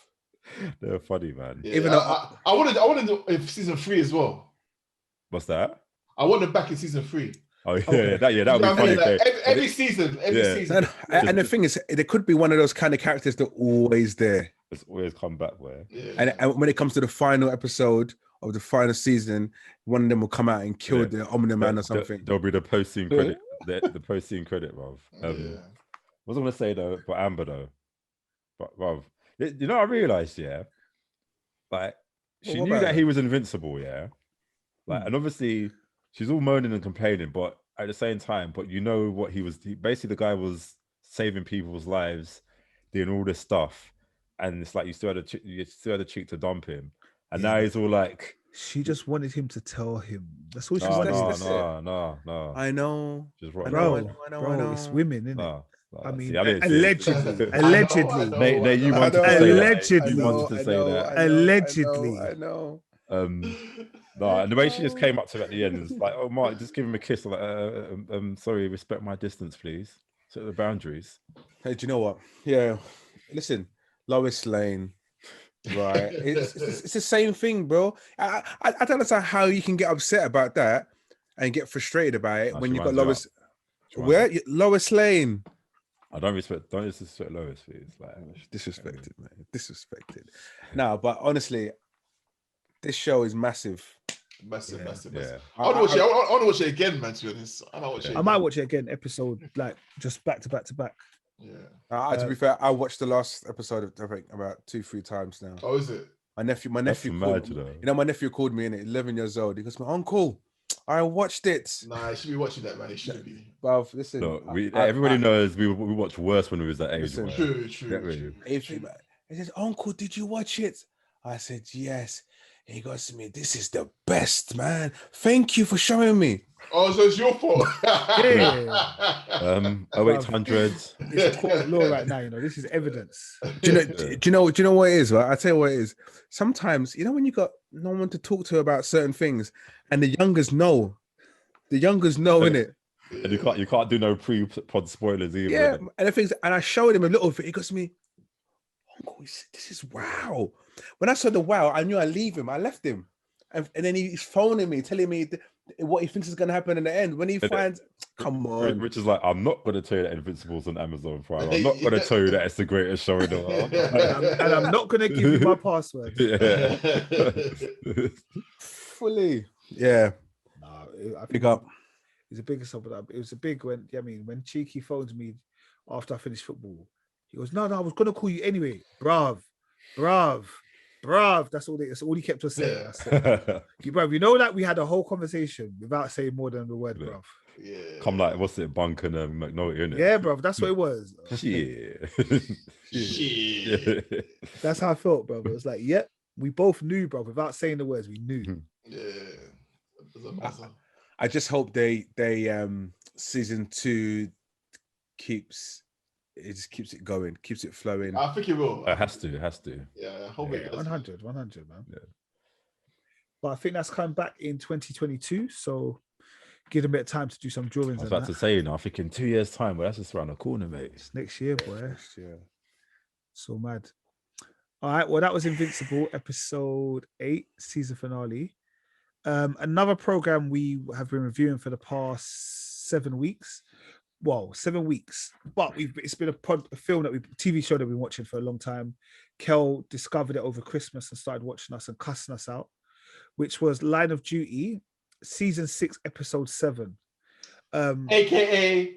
They're funny, man. Yeah, Even though I wanted if season 3 as well. What's that? I want them back in season 3. Oh yeah, Okay. that would You be know what I funny. mean? Like, okay. every season. and the thing is, there could be one of those kind of characters that are always there. It's always come back where. Yeah. And when it comes to the final episode of the final season, one of them will come out and kill the Omni Man or something. There'll be the post-scene credit. the post-scene credit, Rob. Yeah. What was I gonna say though? For Amber though, but Rob, you know, I realized, yeah, like she What knew about that her? he was invincible, yeah, like, and obviously she's all moaning and complaining, but at the same time, but you know what basically the guy was saving people's lives, doing all this stuff, and it's like you still had the cheek to dump him, and now he's all like, She just wanted him to tell him. That's all she no, was saying. no, I know. just I right, know. Bro, it's women, isn't it? No, I mean, see, I didn't see it. allegedly, I know, allegedly. I know. You I wanted know, to say allegedly. that. You wanted to say that. Allegedly. I know. No, and the way she just came up to him at the end is like, "Oh, Mark, just give him a kiss." I'm like, sorry, respect my distance, please. Set the boundaries. Hey, do you know what? Yeah, listen, Lois Lane, right? It's the same thing, bro. I don't understand how you can get upset about that and get frustrated about it when she you've got winds you Lois. up. Lois Lane? I don't disrespect Lois, please. Like, Disrespected, man. Disrespected. No, but honestly, this show is massive. Massive. yeah. I want to watch it again, man. To be honest, I might watch it again, episode like just back to back to back. Yeah. To be fair, I watched the last episode I think about 2-3 times now. Oh, is it? My nephew That's called, mad, you know. you know, my nephew called me in 11 years old. He goes, "My uncle, I watched it." Nah, I should be watching that, man. It should be. Well, listen, No, everybody knows we watched worse when we was that age. Listen, man. True. he says, "Uncle, did you watch it?" I said, "Yes." He goes to me, "This is the best, man. Thank you for showing me." Oh, so it's your fault. Yeah. 0800. It's a court of law right now, you know. This is evidence. Do you know what it is? Right? I tell you what it is. Sometimes, you know, when you got no one to talk to about certain things, and the youngers know, innit? And you can't do no pre-pod spoilers either. Yeah, innit? and the things, and I showed him a little bit. He goes to me, "Uncle, this is wow." When I saw the wow, I knew I'd leave him. I left him, and then he's phoning me, telling me what he thinks is going to happen in the end. When he finds, come on, Rich is like, "I'm not going to tell you that Invincible's on Amazon Prime. I'm not going to tell you that it's the greatest show in the world." And I'm not gonna give you my password. Yeah. fully, yeah. No, I Pick up. It's a big stuff, but it was a big when when Cheeky phones me after I finished football, he goes, No, I was gonna call you anyway, bruv. That's all he kept on saying. I said, bruv, you know that we had a whole conversation without saying more than the word, Yeah. bruv. Yeah. Come like, what's it, Bunk and McNulty, innit? Yeah, bruv, that's what it was. Shit. That's how I felt, bruv. It was like, yep, we both knew, bruv, without saying the words, we knew. Yeah. I just hope they season 2 keeps it going, keeps it flowing. I think it will. It has to. Yeah, I hope it does. 100, man. Yeah. But I think that's coming back in 2022, so give them a bit of time to do some drawings. I was about to say, I think in 2 years' time, but that's just around the corner, mate. It's next year, boy. Yeah. So mad. All right, well, that was Invincible, episode 8, season finale. Another program we have been reviewing for the past 7 weeks. Well, 7 weeks, but it's been a film TV show that we've been watching for a long time. Kel discovered it over Christmas and started watching us and cussing us out, which was Line of Duty, season 6, episode 7. AKA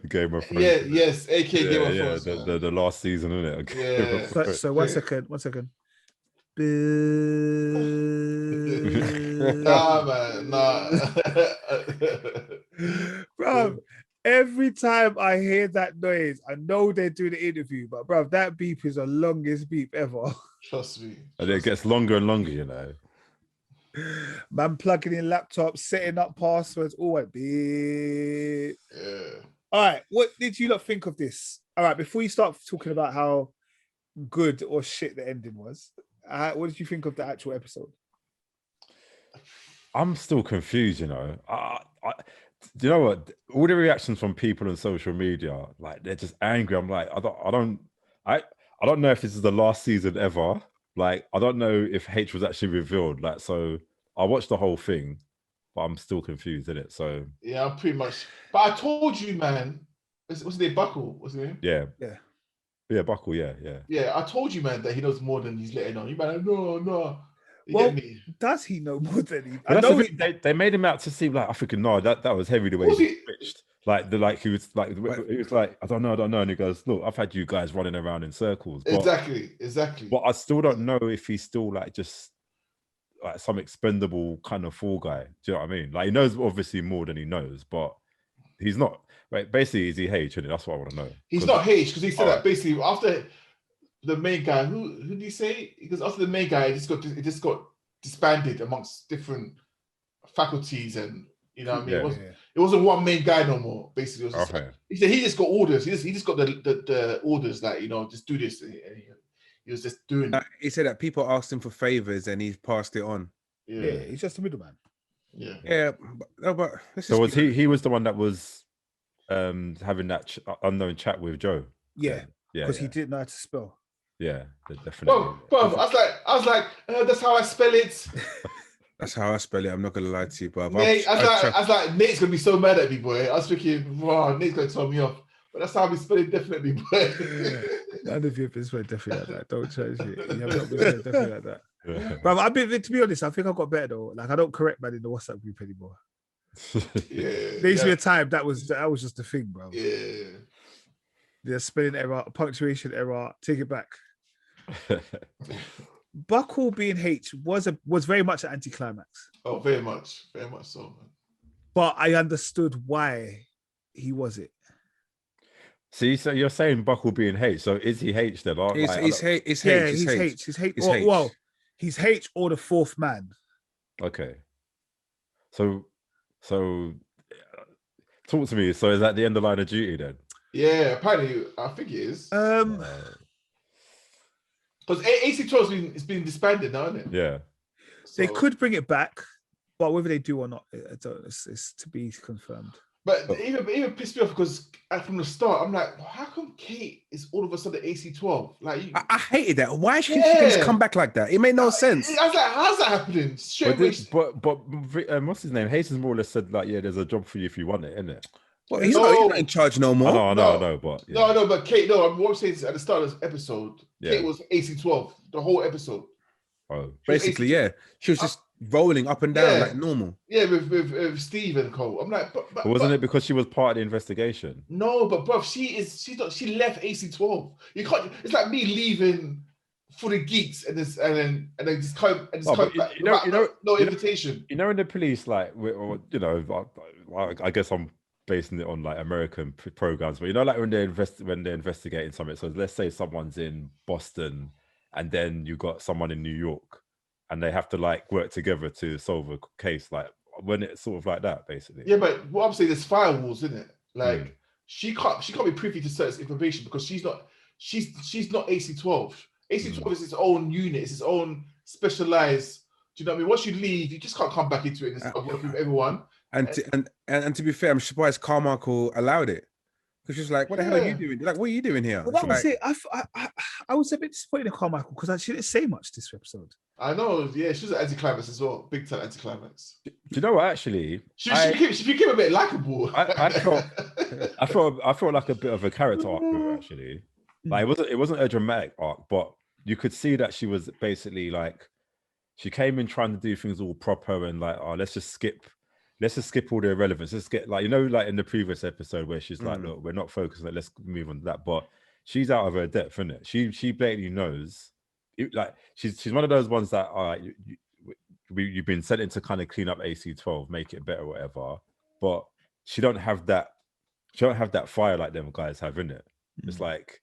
Game of Thrones. yes, AKA Game of Thrones. The last season, isn't it? Yeah. So one second. Nah, man, nah. Bro, every time I hear that noise, I know they're doing the interview, but bro, that beep is the longest beep ever. Trust me. And it gets longer and longer, you know. Man plugging in laptops, setting up passwords, all that beep. Yeah. All right, what did you lot think of this? All right, before you start talking about how good or shit the ending was. What did you think of the actual episode? I'm still confused, you know. Do you know what? All the reactions from people on social media, like they're just angry. I'm like, I don't know if this is the last season ever. Like, I don't know if H was actually revealed. Like, so I watched the whole thing, but I'm still confused in it. So yeah, I'm pretty much. But I told you, man. What's his name? Buckle. What's his name? yeah, Buckle. Yeah. Yeah, I told you, man, that he knows more than he's letting on. You man, no. You Well, get me? does he know more than he? But I that's know the thing, they made him out to seem like I freaking no, that was heavy the way Was he it? switched. He was like, I don't know, and he goes, look, I've had you guys running around in circles, but Exactly. but I still don't know if he's still like just like some expendable kind of fall guy. Do you know what I mean? Like he knows obviously more than he knows, but he's not. Right? Basically, is he H? And that's what I want to know. He's not H because he said that Alright. basically after the main guy. Who did he say? Because after the main guy, it just got disbanded amongst different faculties, and you know what I mean. It wasn't one main guy no more. Basically, it was just, he said he just got orders. He just got the orders that just do this. And he was just doing it. He said that people asked him for favors and he passed it on. Yeah, he's just a middleman. Yeah, but so was he was the one that was having that unknown chat with Joe? Yeah, because he didn't know how to spell. Yeah, definitely. Bro, I was like, that's how I spell it. That's how I spell it. I'm not gonna lie to you, bro. Nate, I was like, Nate's gonna be so mad at me, boy. I was thinking, wow, Nate's gonna tell me off. But that's how I spell it, definitely, boy. None of you have been spelled definitely like that. Don't change it. You have not been spelled definitely like that. But to be honest, I think I got better though. Like I don't correct man in the WhatsApp group anymore. There used to be a time that was just the thing, bro. The spelling error, punctuation error, take it back. Buckle being H was very much an anticlimax. Oh, very much so, man. But I understood why he was it. See, so you're saying Buckle being H. So is he H then? He's H. He's H. Well, he's H or the fourth man. Okay. So talk to me. So is that the end of Line of Duty then? Yeah, apparently I think it is. Because AC12 has been disbanded now, isn't it? Yeah. So, they could bring it back, but whether they do or not, it's to be confirmed. But even pissed me off because from the start, I'm like, how come Kate is all of a sudden AC12? Like, I hated that. Why should she just come back like that? It made no sense. I was like, how's that happening? But what's his name? Hastings more or less said like, yeah, there's a job for you if you want it, isn't it? Well, he's not in charge no more. I know, but yeah. No, but Kate, what I'm saying is at the start of this episode, Kate was AC12 the whole episode. Oh, basically, she was just rolling up and down like normal. Yeah, with Steve and Cole. I'm like, but wasn't it because she was part of the investigation? No, but bro, she left AC12. You can't. It's like me leaving for the geeks and then just come back. No invitation. You know, in the police, like I guess I'm basing it on like American programs, but you know, like when they're investigating something. So let's say someone's in Boston, and then you got someone in New York, and they have to like work together to solve a case. Like when it's sort of like that, basically. Yeah, but what I'm saying, there's firewalls, isn't it? Like she can't be privy to certain information because she's not AC12. AC12 is its own unit, it's its own specialized. Do you know what I mean? Once you leave, you just can't come back into it and work with everyone. And to be fair, I'm surprised Carmichael allowed it because she's like, "What the hell are you doing? Like, what are you doing here?" Well, that was it. I was a bit disappointed in Carmichael because she didn't say much this episode. I know, yeah, she was an anticlimax as well, big time anticlimax. Do you know what? Actually, she became a bit likable. I felt like a bit of a character arc with her, actually. Like it wasn't a dramatic arc, but you could see that she was basically like she came in trying to do things all proper and like, oh, let's just skip all the irrelevance. Let's get like, you know, like in the previous episode where she's like, look, we're not focusing on it, let's move on to that. But she's out of her depth, isn't it? She blatantly knows. Like she's one of those ones that you've been sent in to kind of clean up AC12, make it better, whatever. But she don't have that fire like them guys have, in it. It's like,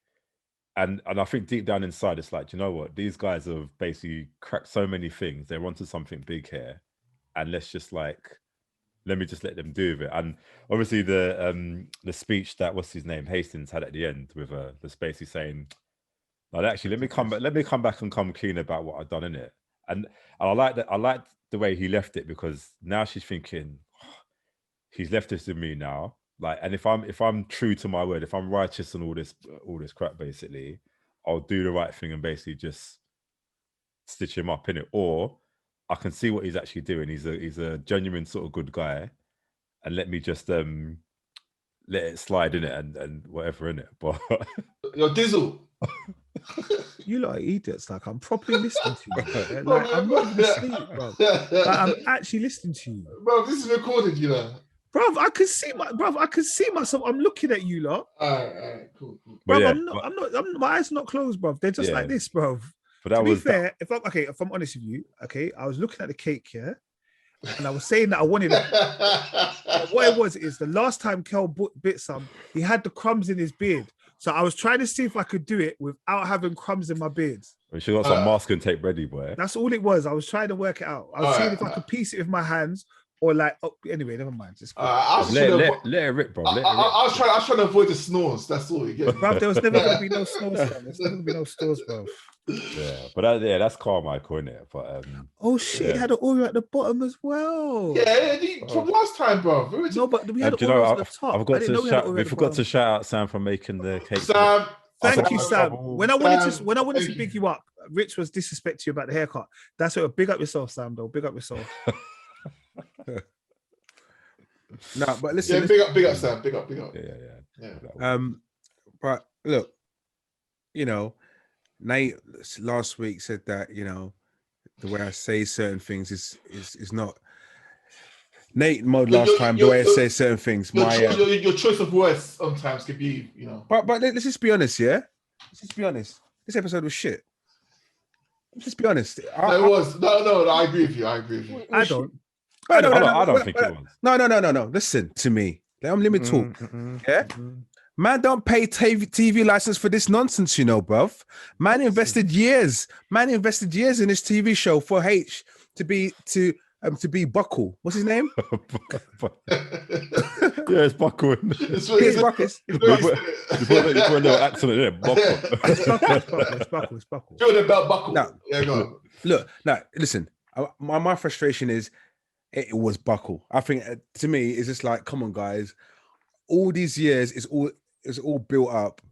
and I think deep down inside, it's like, you know what? These guys have basically cracked so many things. They're onto something big here, and let me just let them do with it. And obviously the speech that what's his name Hastings had at the end with the basically saying, Like, actually, let me come back. Let me come back and come clean about what I've done in it. And I like that. I like the way he left it, because now she's thinking, he's left this with me now. Like, and if I'm true to my word, if I'm righteous and all this crap, basically, I'll do the right thing and basically just stitch him up in it. Or I can see what he's actually doing. He's a genuine sort of good guy, and let me just let it slide in it and whatever in it. But Yo, Dizzle. You lot are idiots. Like, I'm properly listening to you. Yeah? Like, I'm not even asleep, bro. Like, I'm actually listening to you, Bro, this is recorded, you know. bro. I can see myself. I'm looking at you lot, All right, cool. bro. yeah, I'm not. My eyes are not closed, bro. They're just like this, bro. But that To be was fair, if I'm honest with you, okay, I was looking at the cake here, and I was saying that I wanted it. What it was is the last time Kel bit some, he had the crumbs in his beard. So I was trying to see if I could do it without having crumbs in my beard. We should got some masking tape ready, boy. That's all it was. I was trying to work it out. I was seeing if I could piece it with my hands or like. Oh, anyway, never mind. Just let it rip, bro. I was trying to avoid the snores. That's all. Bro, there was never going to be no snores. There's never going to be no snores, bro. Yeah, but that's Carmichael, isn't it? But oh shit, he had an Oreo at the bottom as well. Yeah, from last time, bro. No, but we had Oreos at the top. I've got to shout. We forgot to shout out Sam for making the cake. Sam, thank you, Sam. When I wanted to big you up, Rich was disrespecting you about the haircut. That's what. Big up yourself, Sam. Though, big up yourself. No, but listen. Yeah, big up, Sam. Big up. Yeah. But look, you know, Nate last week said that, you know, the way I say certain things is not. Nate mode last time, the way I say certain things. Your choice of words sometimes could be, you know. But let's just be honest, yeah. Let's just be honest. This episode was shit. Let's just be honest. No, I agree with you. I don't. I don't think it was. No. Listen to me. Let me talk. Yeah. Man, don't pay TV license for this nonsense, you know, bruv. Man invested years in this TV show for H to be Buckle. What's his name? Yeah, it's Buckle. It's Buckle. You put a little accent in it. Buckle. It's Buckle. Doing about Buckle. Now, yeah, go on. Listen. My frustration is it was Buckle. I think to me, it's just like, come on, guys. All these years is all built up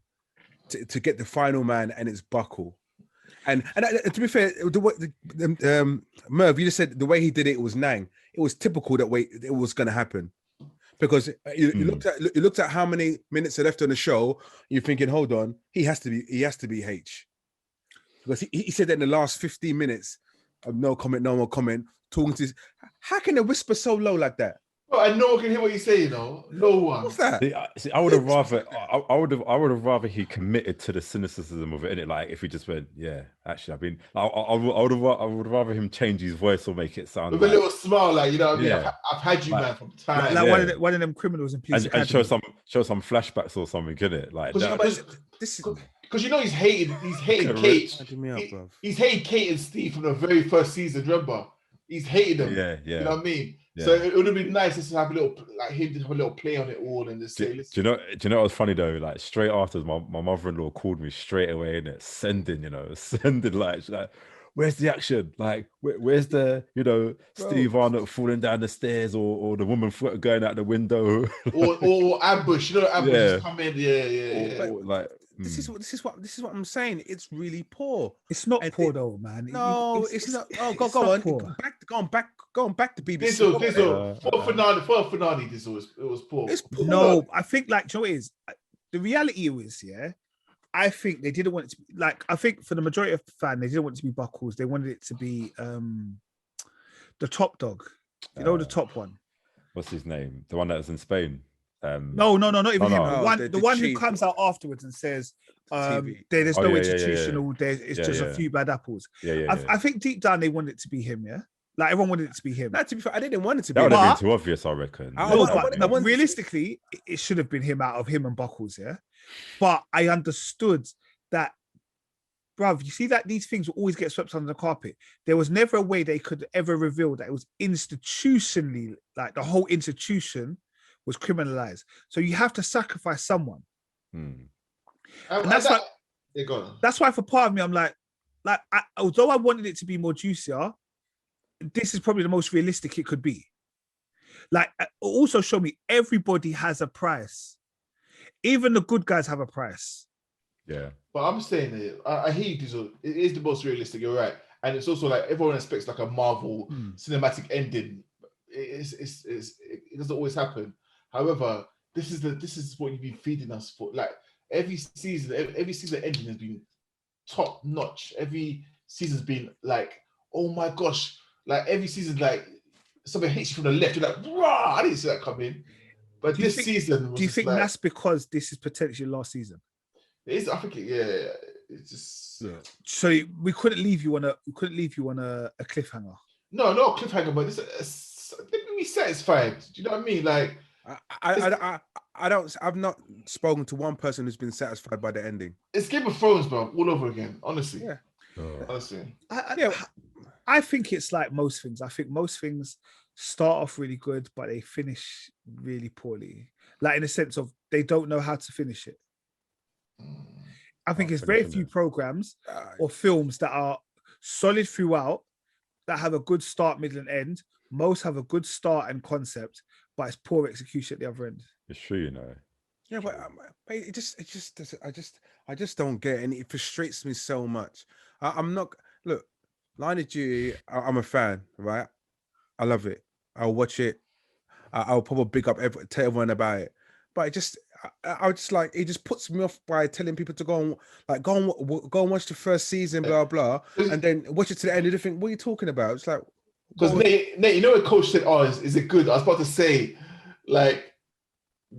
to get the final man, and it's Buckle. And to be fair, Merv, you just said the way he did it was Nang. It was typical that way it was going to happen, because you looked at how many minutes are left on the show. You're thinking, hold on, he has to be H, because he said that in the last 15 minutes of no more comment, talking to. How can they whisper so low like that? Bro, and no one can hear what you say, you know. No one. What's that? See, I would have rather he committed to the cynicism of it, innit? Like, if he just went, yeah, actually, I've been. I would rather him change his voice or make it sound with like, a little smile, like, you know what I mean. Yeah. I've had you, man, from time. Like one of them criminals in police and show some flashbacks or something, innit? Like, because you know he's hated Kate. He's hated Kate and Steve from the very first season. Remember, he's hated them. Yeah. You know what I mean? Yeah. So it would have been nice just to have a little, like, him to have a little play on it all and just say, listen. Do you know what was funny though? Like, straight after, my mother-in-law called me straight away, and sending like, she's like, where's the action? Like, where's the, Steve Arnott falling down the stairs, or the woman going out the window, or ambush? You know, ambush is coming. Yeah. Like, this is what I'm saying. It's really poor. It's not poor though, man. No, it's not. Oh, go on. Going back to BBC. Dizzle. For Fernani, Dizzle, it was poor. It's poor. No, I think, like, you know what it is? The reality is, yeah, I think they didn't want it to be, like, I think for the majority of the fan, they didn't want it to be Buckles. They wanted it to be the top dog. You know, the top one. What's his name? The one that was in Spain. No, not even him. No. The one who comes out afterwards and says, there's no institutional, it's just a few bad apples. I think deep down they wanted it to be him, yeah? Like, everyone wanted it to be him. To be fair, I didn't want it to be that him. That would have been too obvious, I reckon. But realistically, it should have been him out of him and Buckles, yeah? But I understood that, bruv, you see that these things will always get swept under the carpet. There was never a way they could ever reveal that it was institutionally, like, the whole institution was criminalized. So you have to sacrifice someone. And that's like, Yeah, go on. That's why for part of me, I'm like, although I wanted it to be more juicier, this is probably the most realistic it could be. Like, also show me everybody has a price. Even the good guys have a price. Yeah. But I'm saying it. I hear you, Diesel. It is the most realistic. You're right, and it's also like everyone expects like a Marvel cinematic ending. It doesn't always happen. However, this is what you've been feeding us for. Like every season ending has been top notch. Every season's been like, oh my gosh, like every season, like something hits you from the left. You're like, rah! I didn't see that coming. But this season, do you think like, that's because this is potentially last season? it is. I think it's just. Yeah. So we couldn't leave you on a cliffhanger. No cliffhanger, but it's be satisfied. Do you know what I mean? Like, I've not spoken to one person who's been satisfied by the ending. It's Game of Thrones, bro, all over again. Honestly, yeah. Honestly, I think it's like most things. I think most things start off really good, but they finish really poorly. Like in the sense of they don't know how to finish it. I think it's very few programs or films that are solid throughout, that have a good start, middle, and end. Most have a good start and concept, but it's poor execution at the other end. It's true, you know. Yeah, but I just don't get it, and it frustrates me so much. I'm not look, Line of Duty. I'm a fan, right? I love it. I'll watch it. I'll probably big up tell everyone about it. But I just like, it just puts me off by telling people to go and watch the first season, blah blah, and then watch it to the end. You think, what are you talking about? It's like, because Nate, you know what Coach said? Oh, is it good? I was about to say, like,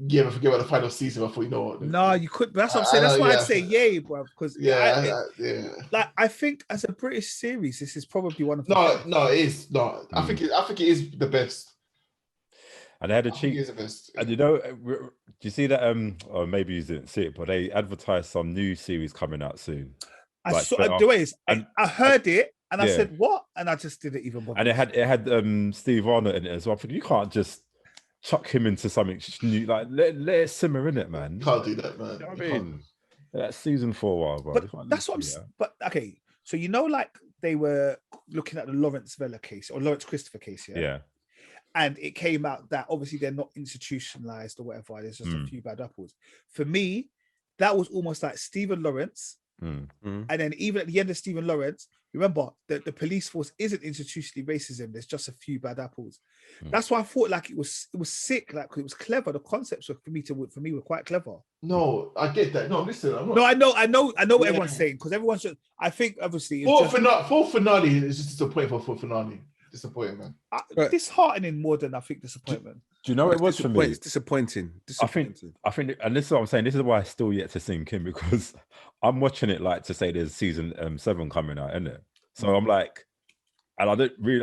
yeah, but forget about the final season. I thought, you know what? No, you could. That's what I'm saying. That's why I'd say yay, bro. Because like I think as a British series, this is probably one of the best. No, it is not. I think it is the best. And they had a cheap, and you know, do you see that? Or maybe you didn't see it, but they advertised some new series coming out soon. I heard it, and I said, "What?" And I just didn't even bother. And it had Steve Arnott in it as well. I think you can't just chuck him into something new. Like let it simmer in it, man. You can't do that, man. You know what I mean? That's season 4 a while, bro. But that's what I'm saying. But okay, so you know, like they were looking at the Lawrence Vella case or Lawrence Christopher case, yeah. And it came out that obviously they're not institutionalized or whatever. There's just a few bad apples. For me, that was almost like Stephen Lawrence. And then even at the end of Stephen Lawrence, remember that the police force isn't institutionally racism. There's just a few bad apples. That's why I thought like it was sick. Like it was clever. The concepts were for me were quite clever. No, I get that. No, listen. I know what everyone's saying, because everyone's just. I think obviously full finale is just disappointing for full finale. Disappointing, man. Disheartening more than I think disappointment. Do you know what it was for me? It's disappointing. I think, and this is what I'm saying. This is why I still yet to sink in, because I'm watching it like to say there's season 7 coming out, isn't it? So I'm like, and I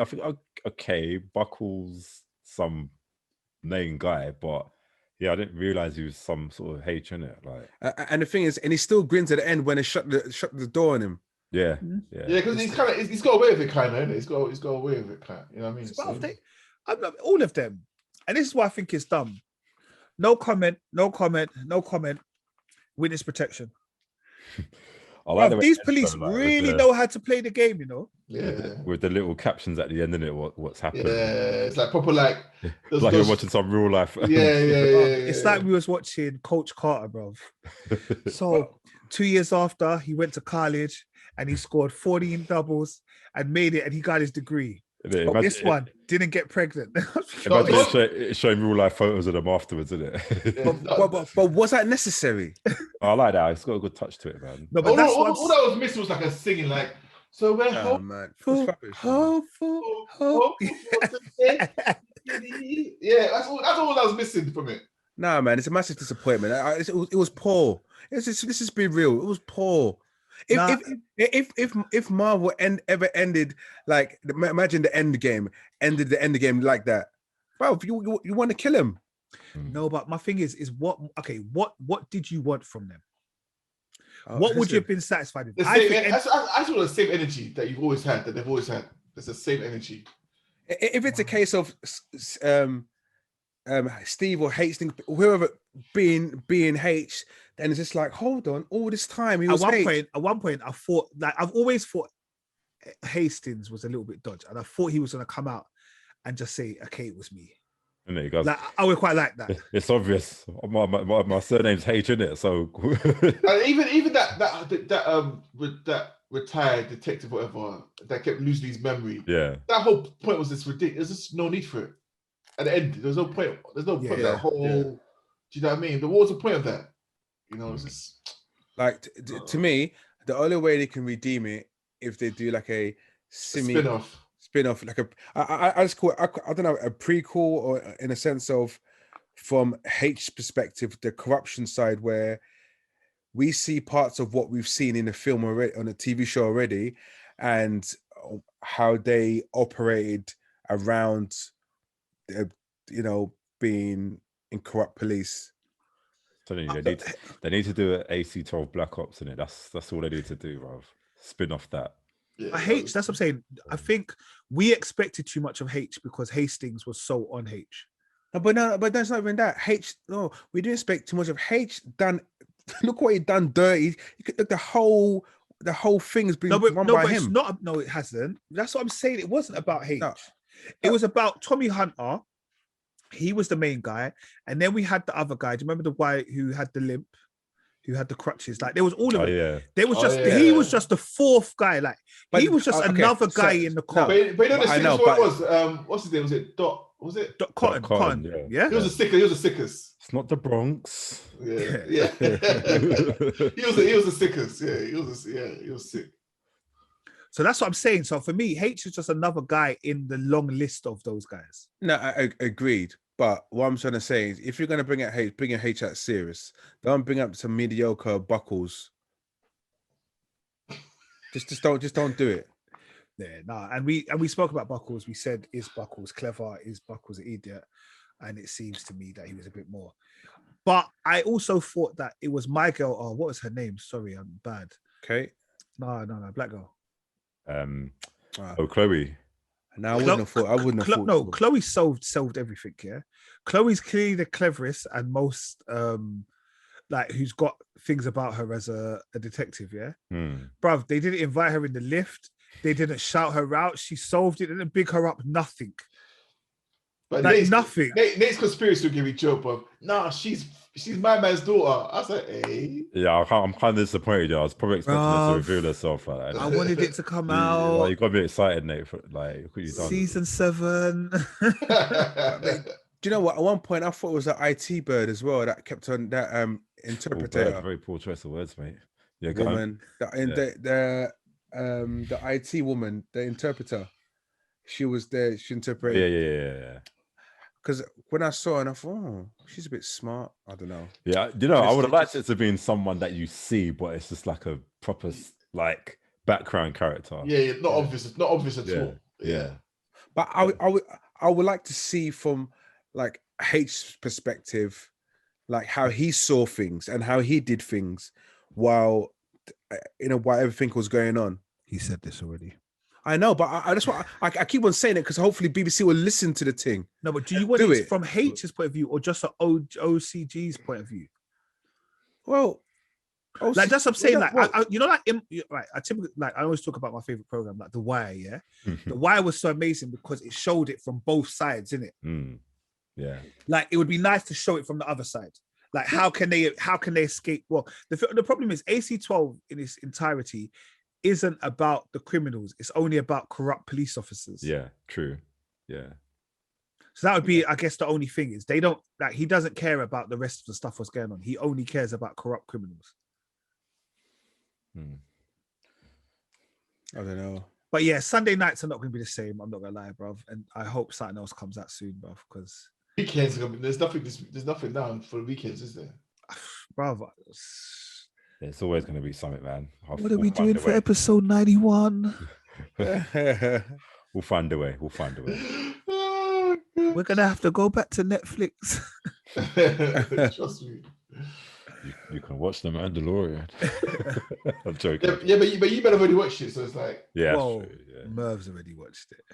think, okay, Buckle's some main guy, but yeah, I didn't realize he was some sort of H in it. Like, and the thing is, and he still grins at the end when they shut the door on him. Yeah, because he's got away with it, kind of, isn't it? He's got away with it, kind of, you know what I mean? All of them, and this is why I think it's dumb. No comment. Witness protection. I like the way these police really know how to play the game, you know. Yeah, with the little captions at the end, isn't it? What's happening? Yeah, it's like proper like you're watching some real life. Yeah. It's like we was watching Coach Carter, bro. So 2 years after he went to college and he scored 14 doubles and made it, and he got his degree. This one didn't get pregnant. Imagine it's showing real life photos of them afterwards, isn't it? but was that necessary? I like that. It's got a good touch to it, man. No, but all that was missing was like a singing, like, so we're hopeful. Yeah, that's all that was missing from it. Nah, man, it's a massive disappointment. It was poor. Let's just be real. It was poor. If Marvel ever ended, like, imagine the end game ended like that, bro. You want to kill him? No, but my thing is what did you want from them? What would you have been satisfied with? I saw the same energy that you've always had, that they've always had. It's the same energy. If it's a case of Steve or Hastings, whoever being H, then it's just like, hold on, all this time he was at one point, I thought, like, I've always thought Hastings was a little bit dodgy, and I thought he was going to come out and just say, okay, it was me. And there you go. Like, I would quite like that. It's obvious. My surname's H, in it, so even that retired detective, whatever, that kept losing his memory. Yeah, that whole point was this ridiculous. There's just no need for it. At the end, there's no point. There's no point of that whole. Yeah. Do you know what I mean? What was the point of that? You know, it's just like to me, the only way they can redeem it if they do like a spin-off, like I just call it, I don't know, a prequel, or in a sense of from H's perspective, the corruption side, where we see parts of what we've seen in the film already, on a TV show already, and how they operated around, being in corrupt police. So they need to do an AC-12 Black Ops in it. That's all they need to do, bro. Spin off that. Yeah, H, that's what I'm saying. I think we expected too much of H because Hastings was so on H. But that's not even that. H, no, we didn't expect too much of H. Done. Look what he done dirty. The whole thing has been run by him. It's not. No, it hasn't. That's what I'm saying. It wasn't about H. No. It was about Tommy Hunter. He was the main guy, and then we had the other guy. Do you remember the guy who had the limp, who had the crutches? Like, there was all of it. Yeah. There was he was just the fourth guy. Like, he was just another guy in the car. But you know, what it was? What's his name? Was it Dot? Was it Dot Cotton? Yeah. He was a sticker. He was a stickers. It's not the Bronx. Yeah. he was a stickers. Yeah. He was sick. So that's what I'm saying. So for me, H is just another guy in the long list of those guys. No, I agreed. But what I'm trying to say is, if you're going to bring in H out serious, don't bring up some mediocre Buckles. Just don't do it. Yeah, no. And we spoke about Buckles. We said, is Buckles clever? Is Buckles an idiot? And it seems to me that he was a bit more. But I also thought that it was my girl. Oh, what was her name? Sorry, I'm bad. Okay. No, black girl. Chloe. No, I wouldn't have thought. No, Chloe solved everything. Yeah, Chloe's clearly the cleverest and most who's got things about her as a detective. Yeah, bruv, they didn't invite her in the lift. They didn't shout her out. She solved it. They didn't big her up. Nothing. But like, nothing. Nate's conspiracy will give me joke of, nah, she's my man's daughter. I was like, hey. Yeah, I'm kind of disappointed. I was probably expecting her to reveal herself. Like, I wanted it to come out. Like, you got to be excited, Nate. For, like, what you done? Season 7. Do you know what? At one point, I thought it was an IT bird as well that kept on that interpreter. Very poor choice of words, mate. Yeah, woman. The IT woman, the interpreter. She was there. She interpreted. Yeah. Because when I saw her, and I thought, oh, she's a bit smart. I don't know. Yeah, I would have liked it to be in someone that you see, but it's just like a proper background character. Yeah, not obvious. It's not obvious at all. Yeah. But I would like to see from like H's perspective, like how he saw things and how he did things while while everything was going on. He said this already. I know, but I keep on saying it because hopefully BBC will listen to the thing. No, but do you want it from H's point of view or just an OCG's point of view? Well, like that's what I'm saying. I typically I always talk about my favorite program, like The Wire. Yeah, The Wire was so amazing because it showed it from both sides, innit? Yeah, like it would be nice to show it from the other side. Like how can they escape? Well, the problem is AC-12 in its entirety isn't about the criminals. It's only about corrupt police officers. Yeah, true. Yeah. So that would be, I guess, the only thing is they don't he doesn't care about the rest of the stuff that's going on. He only cares about corrupt criminals. I don't know. But yeah, Sunday nights are not going to be the same. I'm not going to lie, bruv. And I hope something else comes out soon, bruv, because weekends are going to be, there's nothing down for the weekends, is there? Bruv. It's always going to be something, man. What are we doing for episode 91? We'll find a way. We're going to have to go back to Netflix. Trust me. You can watch The Mandalorian. I'm joking. Yeah, but you better have already watched it, so it's like... Yeah, whoa, true, yeah. Merv's already watched it.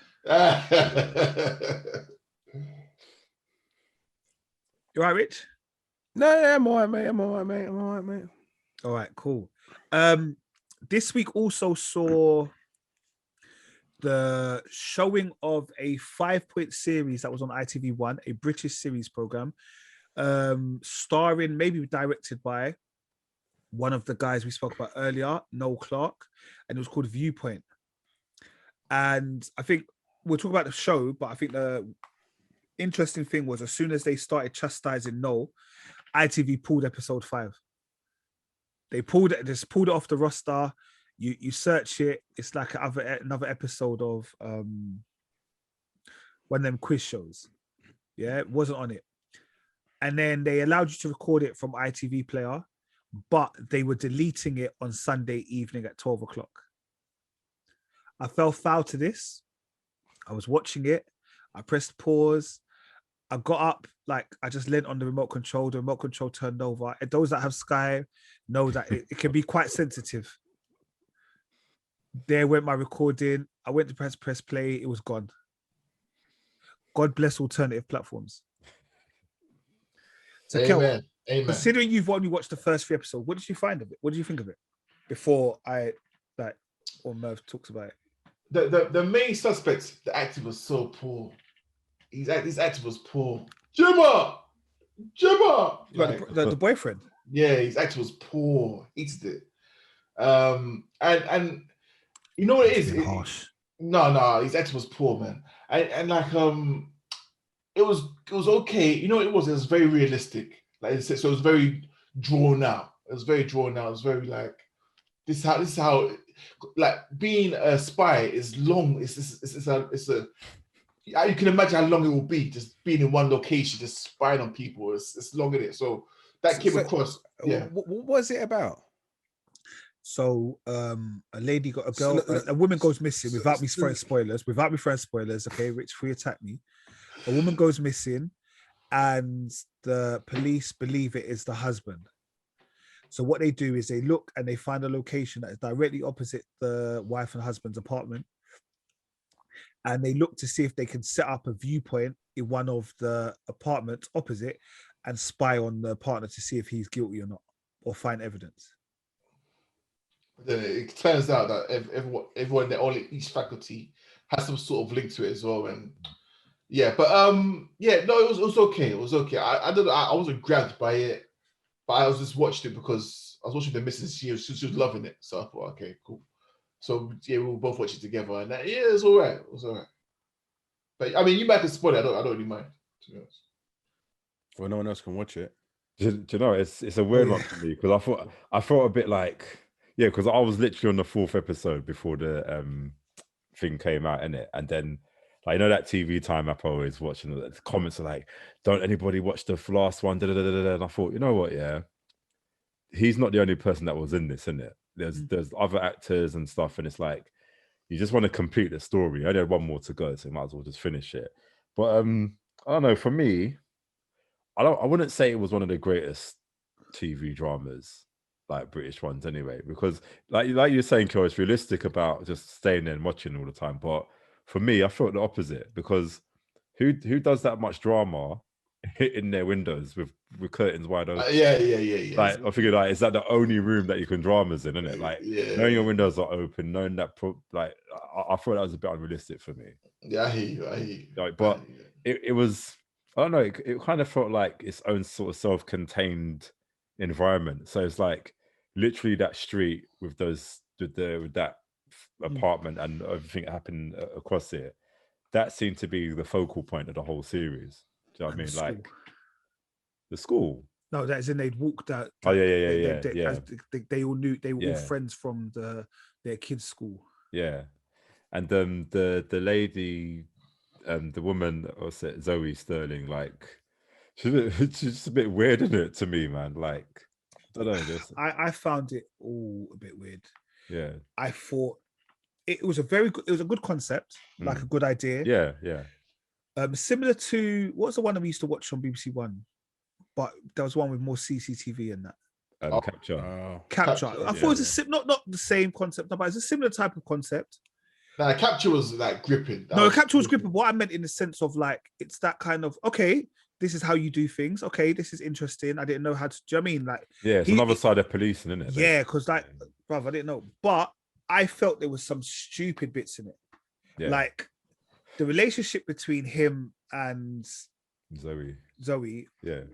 You all right, Rich? No, yeah, I'm all right, mate. I'm all right, mate. All right, cool. This week also saw the showing of a 5-point series that was on ITV1, a British series program, starring, maybe directed by one of the guys we spoke about earlier, Noel Clarke, and it was called Viewpoint. And I think we'll talk about the show, but I think the interesting thing was as soon as they started chastising Noel, ITV pulled episode 5. They pulled it off the roster. You search it, it's like another episode of one of them quiz shows. Yeah, it wasn't on it. And then they allowed you to record it from ITV Player, but they were deleting it on Sunday evening at 12 o'clock. I fell foul to this. I was watching it. I pressed pause. I got up, like I just leant on the remote control. The remote control turned over. And those that have Sky know that it can be quite sensitive. There went my recording. I went to press play. It was gone. God bless alternative platforms. So, Amen. Kel, considering you've only watched the first 3 episodes, what did you find of it? What did you think of it? Before or Merv talks about it. The main suspect, the actor was so poor. His actor was poor. Jimmer! Like, the boyfriend. Yeah, his actor was poor. Hated it. And you know what it is? Harsh. No, his actor was poor, man. And like it was okay. You know what it was? It was very realistic. Like I said, so it was very drawn out. It was very like this is how like being a spy is long. It's a you can imagine how long it will be just being in one location, just spying on people. It's long in it. So that came across. Yeah. What was it about? So a lady got a woman goes missing without me throwing spoilers. Okay, Rich, free attack me. A woman goes missing, and the police believe it is the husband. So what they do is they look and they find a location that is directly opposite the wife and husband's apartment. And they look to see if they can set up a viewpoint in one of the apartments opposite and spy on the partner to see if he's guilty or not, or find evidence. Then it turns out that everyone there, each faculty has some sort of link to it as well. And yeah, but yeah, no, it was okay. It was okay. I don't know. I wasn't grabbed by it, but I was just watching it because I was watching the missus. She was loving it. So I thought, okay, cool. So yeah, we will both watch it together, and yeah, it's all right. It was all right. But I mean, you might have spoiled it. I don't really mind, to be honest. Well, no one else can watch it. Do you know, it's a weird one for me because I thought a bit like, yeah, because I was literally on the 4th episode before the thing came out, innit? And then, like, you know, that TV time app I always watching, the comments are like, don't anybody watch the last one, and I thought, you know what, yeah, he's not the only person that was in this, innit? There's other actors and stuff, and it's like, you just want to complete the story. I only had one more to go, so you might as well just finish it. But I don't know, for me, I wouldn't say it was one of the greatest TV dramas, like British ones anyway, because like you're saying, Kel, it's realistic about just staying there and watching all the time. But for me, I felt the opposite, because who does that much drama in their windows with curtains wide open? Yeah. Like, I figured, like, is that the only room that you can dramas in, isn't it? Like, knowing your windows are open, knowing that, I thought that was a bit unrealistic for me. Yeah, I hear you. Like, but it was, I don't know, it kind of felt like its own sort of self-contained environment. So it's like literally that street with that apartment and everything that happened across it. That seemed to be the focal point of the whole series. Do you know what I mean? Like the school. No, that's in they'd walked out. Oh yeah. They all knew they were all friends from their kids' school. Yeah, and the lady, the woman, what's it, Zoe Sterling, like she's just a bit weird, isn't it, to me, man? Like, I don't know. I found it all a bit weird. Yeah, I thought it was a good concept, like a good idea. Yeah. Similar to what's the one that we used to watch on BBCOne, but there was one with more CCTV in that. Capture. Capture. I thought it was not the same concept, but it's a similar type of concept. Capture was like gripping. Capture was gripping. What I meant in the sense of like, it's that kind of, okay, this is how you do things. Okay, this is interesting. I didn't know how to. Do you know what I mean? Like, Yeah, it's another side of policing, isn't it? Yeah, because like, bruv, I didn't know, but I felt there was some stupid bits in it. Yeah. Like the relationship between him and Zoe,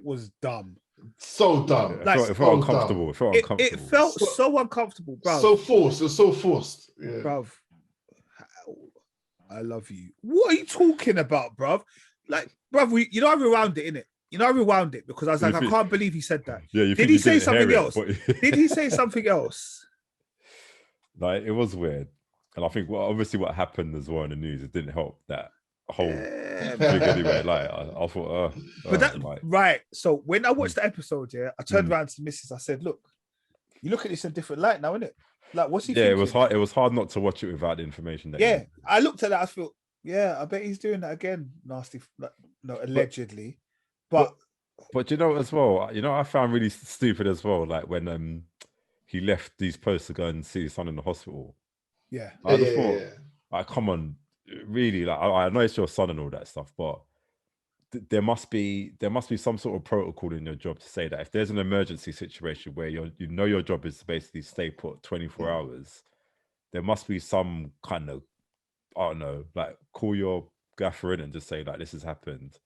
was dumb. So dumb. Yeah, it felt uncomfortable. It felt so uncomfortable, bro. So forced. It was so forced. Yeah. Bruv, I love you. What are you talking about, bruv? Like, bruv, I rewound it, innit? I rewound it because I was like, I can't believe he said that. Yeah, did he say something else? But... Did he say something else? Like, it was weird. And I think obviously what happened as well in the news, it didn't help that whole thing anyway. Like, I thought, but that, like... right. So when I watched the episode, I turned around to the missus. I said, look, you look at this in a different light now, innit? Like, what's he thinking? It was hard not to watch it without the information. I looked at that. I thought, I bet he's doing that again. Nasty, no, allegedly. But you know as well, I found really stupid as well. Like when he left these posts to go and see his son in the hospital. Yeah, I just thought, like, come on, really? Like, I know it's your son and all that stuff, but there must be some sort of protocol in your job to say that if there's an emergency situation where your job is to basically stay put 24 hours, there must be some kind of, I don't know, like call your gaffer in and just say like this has happened.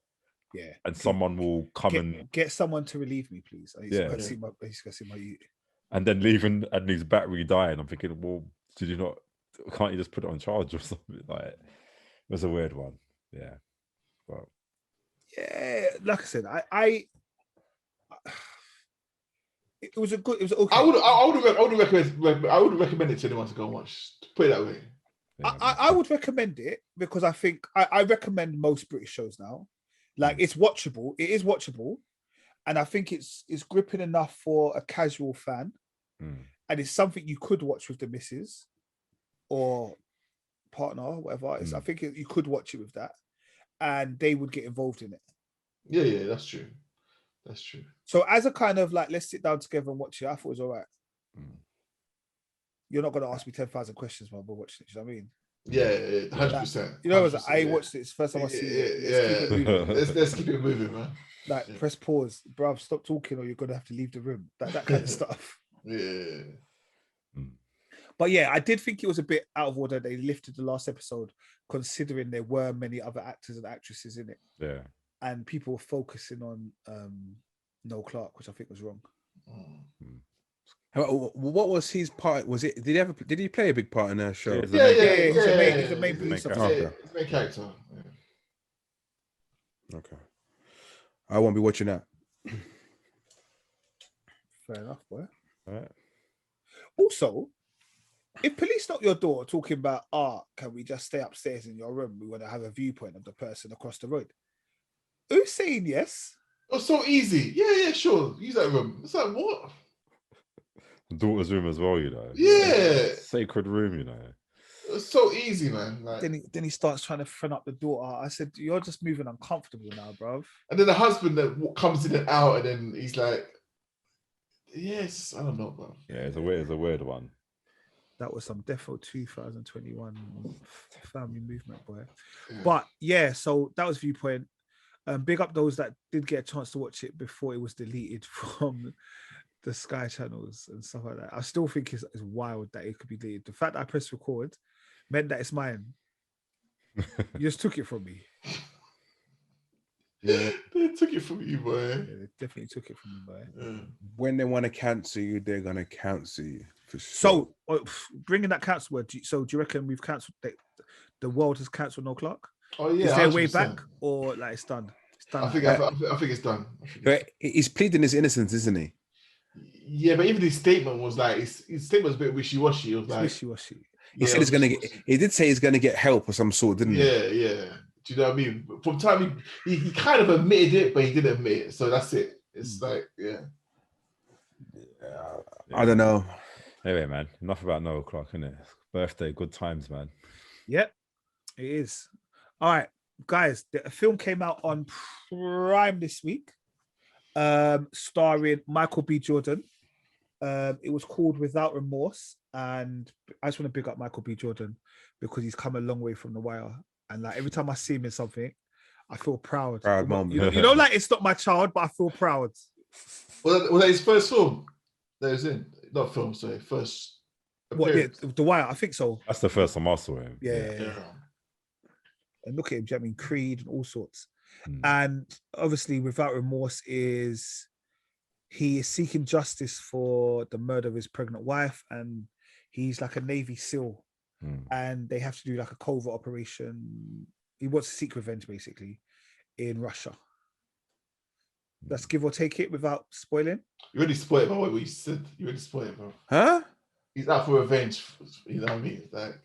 Yeah, and someone will come and get someone to relieve me, please. I need to go see my youth. And then leaving and his battery dying. I'm thinking, well, can't you just put it on charge or something? Like, it was a weird one. Yeah, well, yeah. Like I said, it was okay. I would recommend it to anyone to go and watch. Put it that way. Yeah, I would recommend it because I think I recommend most British shows now. Like, it's watchable. It is watchable. And I think it's gripping enough for a casual fan. And it's something you could watch with the missus or partner, whatever. I think you could watch it with that. And they would get involved in it. Yeah, that's true. That's true. So as a kind of like, let's sit down together and watch it, I thought it was all right. You're not going to ask me 10,000 questions while we're watching it. You know what I mean? Yeah, 100%. You know, I watched it. It's the first time I see it. Let's keep it moving, man. Like, press pause, bruv, stop talking, or you're gonna have to leave the room. That kind of stuff. Yeah. But yeah, I did think it was a bit out of order. They lifted the last episode, considering there were many other actors and actresses in it. Yeah. And people were focusing on Noel Clarke, which I think was wrong. What was his part? Was it? Did he play a big part in that show? He's the main police officer. He's the main character. Okay. I won't be watching that. Fair enough, boy. All right. Also, if police knock your door talking about, can we just stay upstairs in your room? We want to have a viewpoint of the person across the road. Who's saying yes? Oh, so easy. Yeah, sure. Use that room. It's like, what? Daughter's room as well, you know. Yeah. Sacred room, you know. It's so easy, man. Like, then he starts trying to front up the daughter. I said, you're just moving uncomfortable now, bruv. And then the husband that comes in and out, and then he's like, yes, I don't know, bro. Yeah, it's a weird one. That was some Defo 2021 family movement, boy. But yeah, so that was Viewpoint. Big up those that did get a chance to watch it before it was deleted from the Sky channels and stuff like that. I still think it's wild that it could be deleted. The fact that I pressed record meant that it's mine. You just took it from me. Yeah, they took it from you, boy. Yeah, they definitely took it from me, boy. Yeah. When they want to cancel you, they're gonna cancel you for sure. So, bringing that cancel word. So, do you reckon we've cancelled the world has cancelled Noel Clarke? Oh yeah, is there a way 100%. back, or like it's done? It's done. I think it's done. But he's pleading his innocence, isn't he? Yeah, but even his statement was like his statement was a bit wishy-washy. It was like wishy-washy. He said he's gonna get. He did say he's gonna get help of some sort, didn't he? Yeah. Do you know what I mean? From time he kind of admitted it, but he didn't admit it. So that's it. It's like, I don't know. Anyway, man, enough about Noel Clarke, innit? Birthday, good times, man. Yep, it is. All right, guys, the film came out on Prime this week, starring Michael B. Jordan. It was called Without Remorse, and I just want to big up Michael B. Jordan because he's come a long way from The Wire. And like every time I see him in something, I feel proud. Proud moment. You know, like it's not my child, but I feel proud. Was that his first film that was in? Not film, sorry, first What? Yeah, appearance. The Wire. I think so. That's the first time I saw him. Yeah. Yeah. And look at him. Do you know what I mean? Creed and all sorts. Mm. And obviously, Without Remorse is he is seeking justice for the murder of his pregnant wife, and he's like a Navy SEAL, and they have to do like a covert operation. He wants to seek revenge, basically, in Russia. Let's give or take it without spoiling. You already spoiled it by what you said. You already spoiled it, bro. Huh? He's out for revenge. You know what I mean? Like,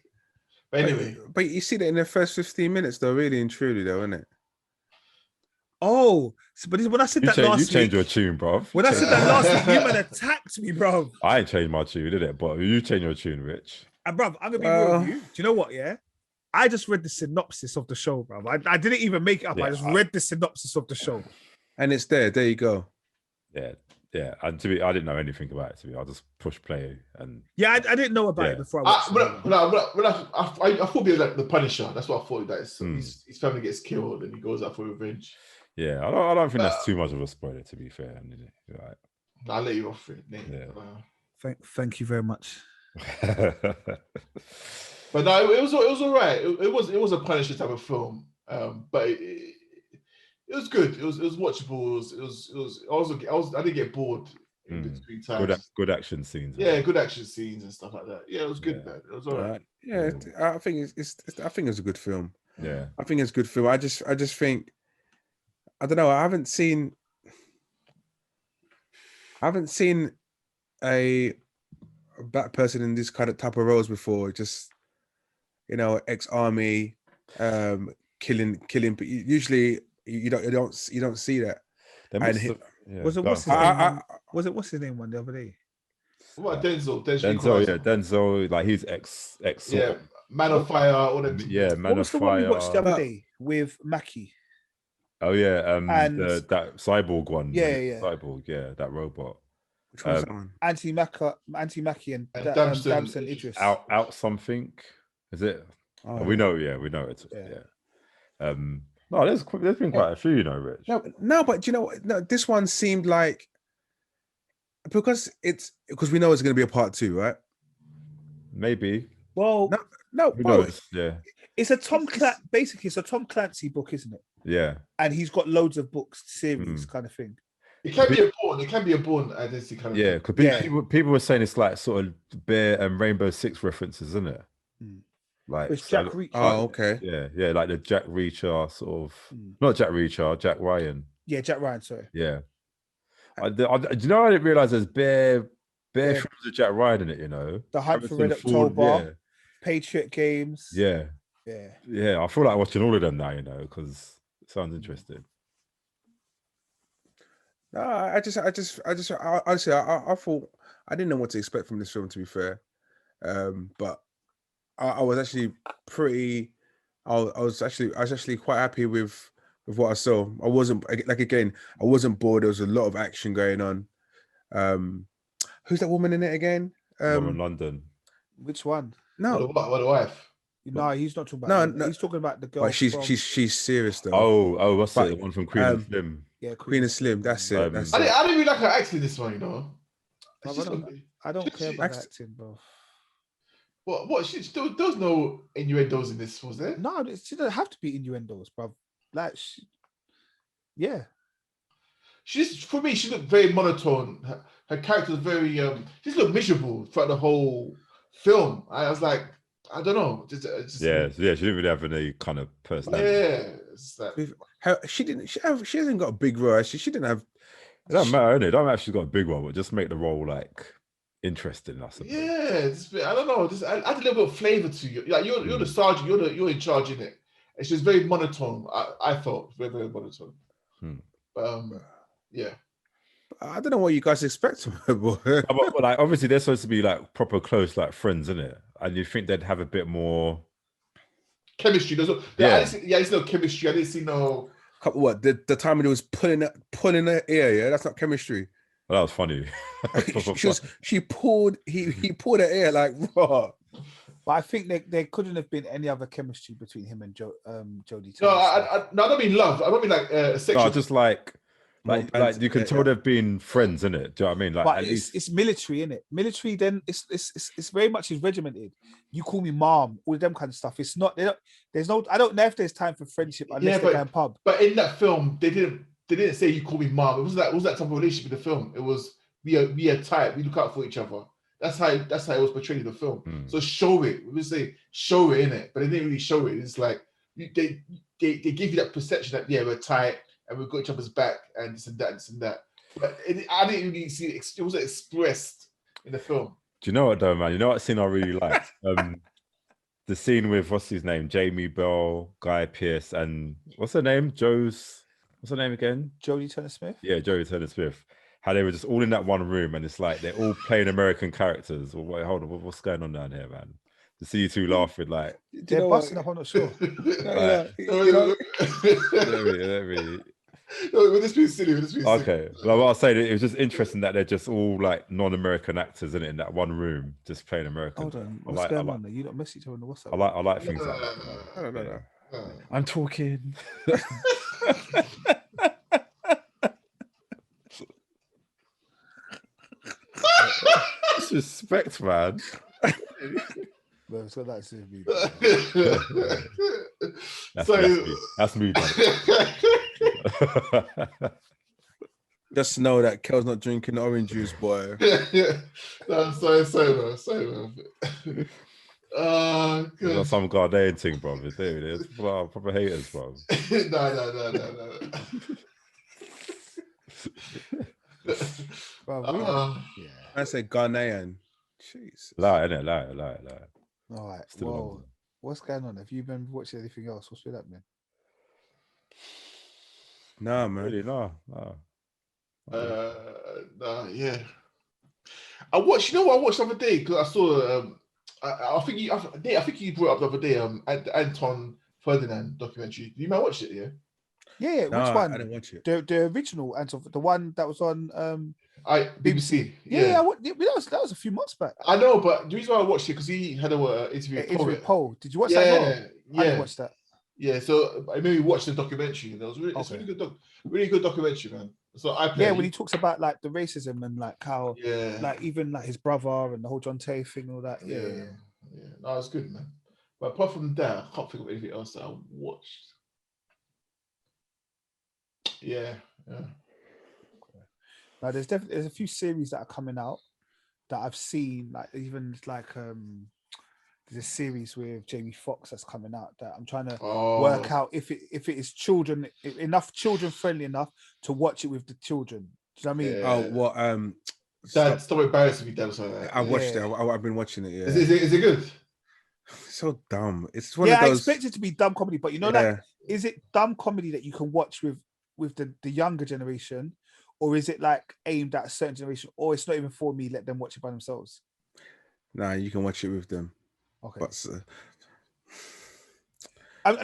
but anyway. But you see that in the first 15 minutes, though, really and truly, though, isn't it? Oh, but when I said that last week, you changed your tune, bro. When I said that last week, you man attacked me, bro. I ain't changed my tune, did it? But you changed your tune, Rich. And bro, I'm gonna be real with you. Do you know what? Yeah, I just read the synopsis of the show, bro. I didn't even make it up. Yeah, I just read the synopsis of the show, and it's there. There you go. Yeah. And to be, I didn't know anything about it. To be, I just push play and I didn't know about it before I watched I thought he was like the Punisher. That's what I thought. That his family gets killed and he goes out for revenge. Yeah, I don't think that's too much of a spoiler. To be fair, right. I'll let you off it, Nate. Yeah. Thank you very much. But no, it was all right. It was a Punisher type of film, but it was good. It was watchable. I didn't get bored in between times. Good action scenes. Yeah, good action scenes and stuff like that. Yeah, it was good, man. It was all right. Yeah, I think I think it's a good film. Yeah, I think it's a good film. I just think, I don't know. I haven't seen a black person in this kind of type of roles before. Just, ex-army, killing. But usually you don't see that. What's his name one the other day? What Denzel? Denzel, like he's ex. Yeah, Man of Fire. All them. Yeah, Man of What's the one we Fire. watched the other day with Mackie? Oh yeah, and that cyborg one. Yeah. Cyborg, that robot. Which one's that one? Anti-Mackie and Damson Idris. Out something. Is it? Oh, we know it. Yeah. No, there's been quite a few, Rich. No, but do you know what? No, this one seemed like, because we know it's going to be a part 2, right? Maybe. Well, no. Who knows? Yeah. It's a Tom Clancy book, isn't it? Yeah. And he's got loads of books, series kind of thing. It can be a Bourne identity kind of thing. Because people were saying it's like sort of Bear and Rainbow Six references, isn't it? Like it's Jack Reacher. Oh, okay. Yeah, like the Jack Reacher sort of, not Jack Reacher, Jack Ryan. Yeah, Jack Ryan. Sorry. Yeah. I didn't realize there's bare films of Jack Ryan in it. The Hunt for Red October, Patriot Games. Yeah. I feel like watching all of them now, because it sounds interesting. No, I honestly, I thought, I didn't know what to expect from this film, to be fair. But I was actually I was actually quite happy with what I saw. I wasn't bored. There was a lot of action going on. Who's that woman in it again? Woman London. Which one? No, what the wife? No, he's not talking about. No, he's talking about the girl. But she's serious though. Oh, what's it? The one from Queen and Slim. Yeah, Queen and Slim. That's it. I didn't really like her acting this one, I don't care about acting, bro. What? There was no innuendos in this, was there? No, she doesn't have to be innuendos, bro. Like, for me, she looked very monotone. Her character was very. She just looked miserable throughout the whole film. I was like, I don't know. She didn't really have any kind of personality. Yeah, it's like, she hasn't got a big role. She didn't have. It doesn't matter, innit? It doesn't matter if she's got a big role, but just make the role like interesting. I suppose. Yeah, I don't know. Just add a little bit of flavor to you. Like you're the sergeant. You're in charge in it. It's just very monotone. I felt very, very monotone. Yeah. I don't know what you guys expect from her, boy. But like, obviously, they're supposed to be like proper close, like friends, isn't it? And you think they'd have a bit more chemistry. I didn't see no chemistry. I didn't see no. What the time when he was pulling her ear? Yeah, that's not chemistry. Well, that was funny. He pulled her ear like raw. But I think there couldn't have been any other chemistry between him and Jodie. No, I don't mean love. I don't mean like sexual. No, just like you can tell they've been friends, innit? Do you know what I mean? Like, but at least it's military, innit? Military, then it's very much is regimented. You call me mom, all them kind of stuff. It's not. There's no. I don't know if there's time for friendship unless they're going pub. But in that film, they didn't say you call me mom. It was that type of relationship in the film. It was we are tight. We look out for each other. That's how it was portrayed in the film. So show it. We would say show it, innit? But they didn't really show it. It's like they give you that perception that we're tight and we've got each other's back and this and that and this and that. But I didn't really see it. It wasn't expressed in the film. Do you know what though, man? You know what scene I really liked? The scene with what's his name, Jamie Bell, Guy Pearce, and what's her name? What's her name again? Jodie Turner-Smith. Yeah, Jodie Turner-Smith. How they were just all in that one room, and it's like they're all playing American characters. Well, wait, hold on, what's going on down here, man? To see you two laughing, like they're busting up. I'm not sure. We're just being silly. Okay, well, what I was saying, it was just interesting that they're just all like non-American actors in that one room, just playing American. Hold on, what's going on there? You don't message her on the WhatsApp. I like things like that. No. I'm talking. Disrespect, man. Well, so that's it. That's me. Just know that Kel's not drinking orange juice, boy. No, sorry, man. Got some Ghanaian thing, bro. There's proper haters, bro. No. I said Ghanaian. Jeez. Lie, innit? Lie. All right. Well, what's going on? Have you been watching anything else? What's with that, man? Nah, man. Really, no. Yeah. I watched. You know what I watched the other day because I saw. I think you brought up the other day. Anton Ferdinand documentary. You might watch it, yeah. Yeah. No, which one? I didn't watch it. The original Anton, the one that was on BBC. Yeah. That was a few months back. I know, but the reason why I watched it because he had an interview with Paul. Did you watch that? Yeah. I didn't watch that. Yeah, so I maybe watched the documentary. And it's really good, really good documentary, man. So when he talks about like the racism and like how, like even like his brother and the whole John Tay thing, and all that. Yeah. No, it's good, man. But apart from that, I can't think of anything else that I watched. Yeah. Now there's a few series that are coming out that I've seen, like even like there's a series with Jamie Foxx that's coming out that I'm trying to work out if it is enough children friendly enough to watch it with the children. Do you know what I mean? Oh, what? Dad, stop embarrassing me, Dad. I watched it. I've been watching it. Yeah. Is it good? So dumb. It's one of those. I expect it to be dumb comedy, but like, is it dumb comedy that you can watch with the younger generation, or is it like aimed at a certain generation, or it's not even for me? Let them watch it by themselves. Nah, you can watch it with them. Okay. But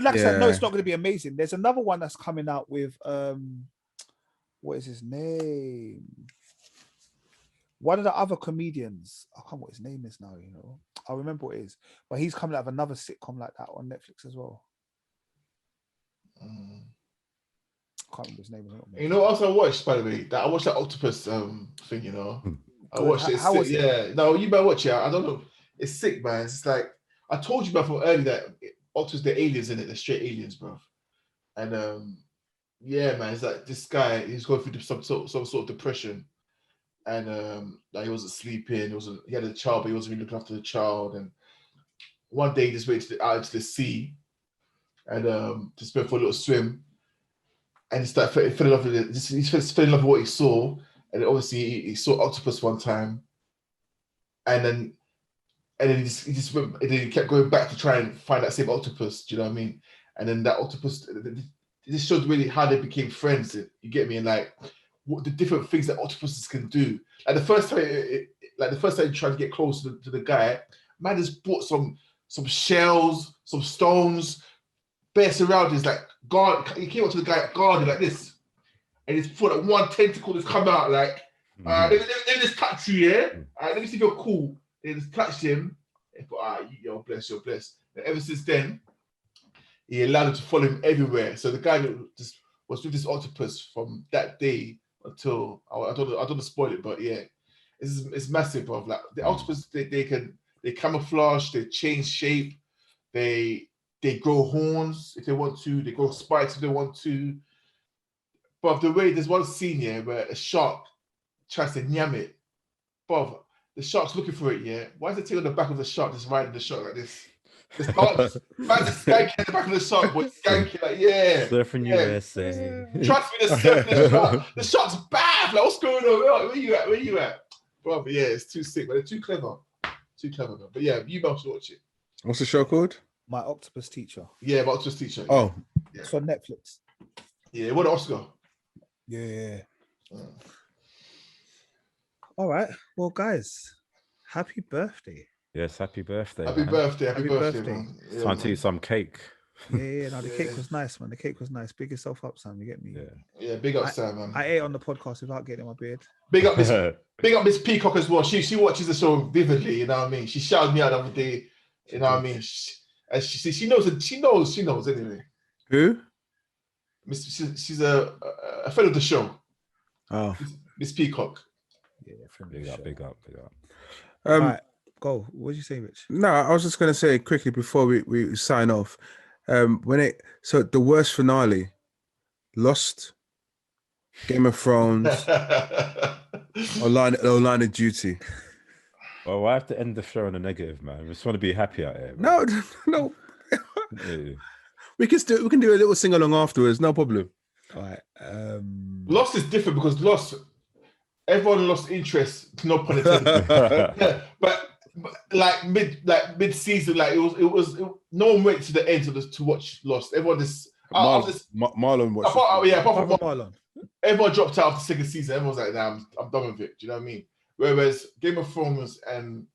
like I said, no, it's not going to be amazing. There's another one that's coming out with what is his name? One of the other comedians. I can't remember what his name is now. You know, I'll remember what it is. But he's coming out of another sitcom like that on Netflix as well. I can't remember his name. You know what else I watched, by the way? I watched that octopus thing. You know, I watched it. How was it? Yeah, no, you better watch it. I don't know. It's sick, man. It's like I told you about from early that octopus, the aliens in it, the straight aliens, bro. And yeah, man, it's like this guy. He's going through some sort of depression, and like he wasn't sleeping. He had a child, but he wasn't really looking after the child. And one day, he just went out into the sea, and just went for a little swim. And he started fell in love with it. He fell in love with what he saw, and obviously he saw octopus one time, and then he kept going back to try and find that same octopus. Do you know what I mean? And then that octopus, this showed really how they became friends. You get me? And like what the different things that octopuses can do. Like the first time he tried to get close to the guy, man just brought some shells, some stones, bare surroundings, like guard. He came up to the guy guarded like this, and he's put like one tentacle just come out like, let me just touch you, yeah. Let me see if you're cool. They just touched him, He put, you're blessed, you're blessed. And ever since then, he allowed him to follow him everywhere. So the guy that just was with this octopus from that day until I don't want to spoil it, but yeah, it's massive, bro. Like the octopus, they camouflage, they change shape, they grow horns if they want to, they grow spikes if they want to. But the way there's one scene here where a shark tries to nyam it, but the shark's looking for it. Yeah, why is it taking on the back of the shark, just riding the shark like this? This man's just skanking at the back of the shark, boy, skanking like Surfing USA. Trust me, the shark's bad. Like, what's going on? Where you at? Bro, yeah, it's too sick, but they're too clever. Man. But yeah, you both should watch it. What's the show called? My Octopus Teacher. Yeah, My Octopus Teacher. Yeah. Oh, yeah. It's on Netflix. Yeah, it won an Oscar. Yeah. All right. Well, guys, happy birthday. Yes, happy birthday. Happy birthday, man. It's time to eat some cake. Yeah, no, the cake was nice, man. The cake was nice. Big yourself up, Sam. You get me? Yeah, big up, Sam, man. I ate on the podcast without getting in my beard. Big up Miss Peacock as well. She watches the show vividly, you know what I mean? She shouted me out the other day, you know what I mean? She knows anyway. Who? She's a friend of the show. Oh, Miss Peacock. Yeah, Big up. All right, go. What did you say, Rich? No, I was just going to say quickly before we sign off. So the worst finale, Lost, Game of Thrones, or Line of Duty. Well, I have to end the show on a negative, man. I just want to be happy out here. No. Yeah. We can do a little sing along afterwards, no problem. All right. Lost is different because everyone lost interest. No pun intended. Yeah, but like mid season, like it was no one went to the end to watch Lost. Everyone just Marlon watched. Apart from Marlon, everyone dropped out after second season. Everyone's like, "Nah, I'm done with it." Do you know what I mean? Whereas Game of Thrones and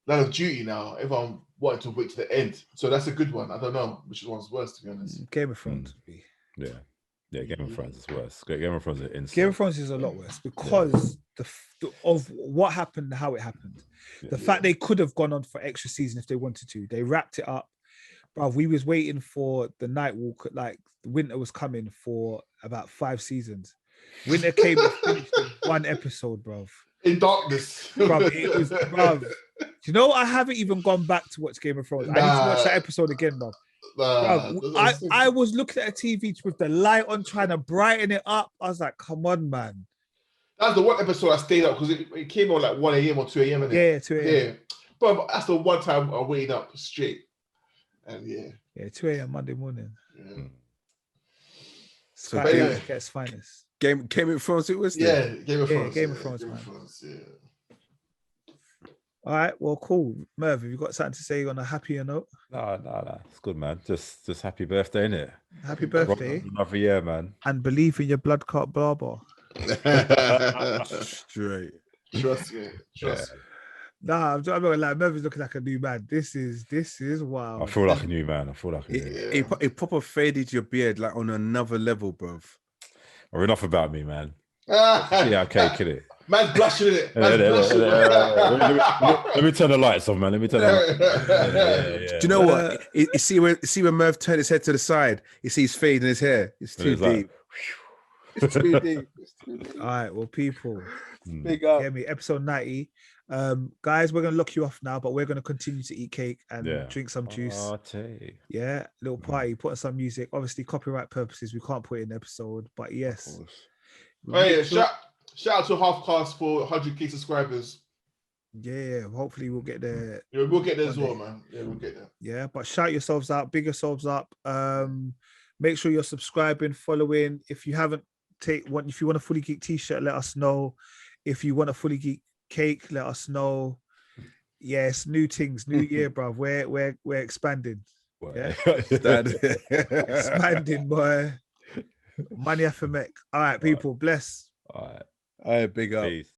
Line of Duty now, everyone wanted to wait to the end. So that's a good one. I don't know which one's worse, to be honest. Game of Thrones. Yeah, Game of Thrones is worse. Game of Thrones is insane. Game of Thrones is a lot worse because of what happened, how it happened. The fact they could have gone on for extra season if they wanted to. They wrapped it up. Bruv, we was waiting for the Night Walk, like winter was coming for about 5 seasons. Winter came and finished in 1 episode, bruv. In darkness. Bruv, it was, bruv. You know, I haven't even gone back to watch Game of Thrones. I need to watch that episode again, bruv. I was looking at a TV with the light on, trying to brighten it up. I was like, come on, man. That's the one episode I stayed up because it came on like 1 a.m. or 2 a.m. Yeah, 2 a.m. Yeah. But that's the one time I waited up straight. And yeah, 2 a.m. Monday morning. Yeah. So Gets finest. Game of Thrones it was there? Yeah, Game of Thrones. Game of Thrones, man. All right, well, cool. Merv, have you got something to say on a happier note? No. It's good, man. Just happy birthday, innit? Happy birthday. Another year, man. And believe in your blood clot barber. Straight. Trust me. Nah, I'm not gonna lie. Merv is looking like a new man. This is wild. I feel like a new man. It proper faded your beard like on another level, bruv. Or enough about me, man. Yeah, okay, kid it. Man's blushing it. Let me turn the lights on, man. Let me turn the lights. Do you know what? You see when Merv turned his head to the side, you see his fade in his hair. It's too deep. It's too deep. All right, well, people. Big up. Get me, episode 90. Guys, we're gonna lock you off now, but we're gonna continue to eat cake and drink some juice. Party. Yeah, little party, put on some music. Obviously, copyright purposes, we can't put it in the episode, but yes. Shout out to Halfcast for 100k subscribers. Yeah, hopefully we'll get there. Yeah, we'll get there as well, man. Yeah, we'll get there. Yeah, but shout yourselves out, big yourselves up. Make sure you're subscribing, following. If you haven't if you want a Fully Geek t-shirt, let us know. If you want a Fully Geek cake, let us know. Yes, new things, new year, bruv. We're expanding. Yeah, expanding, boy. Money for make. All right, people, bless. All right, big up. Peace.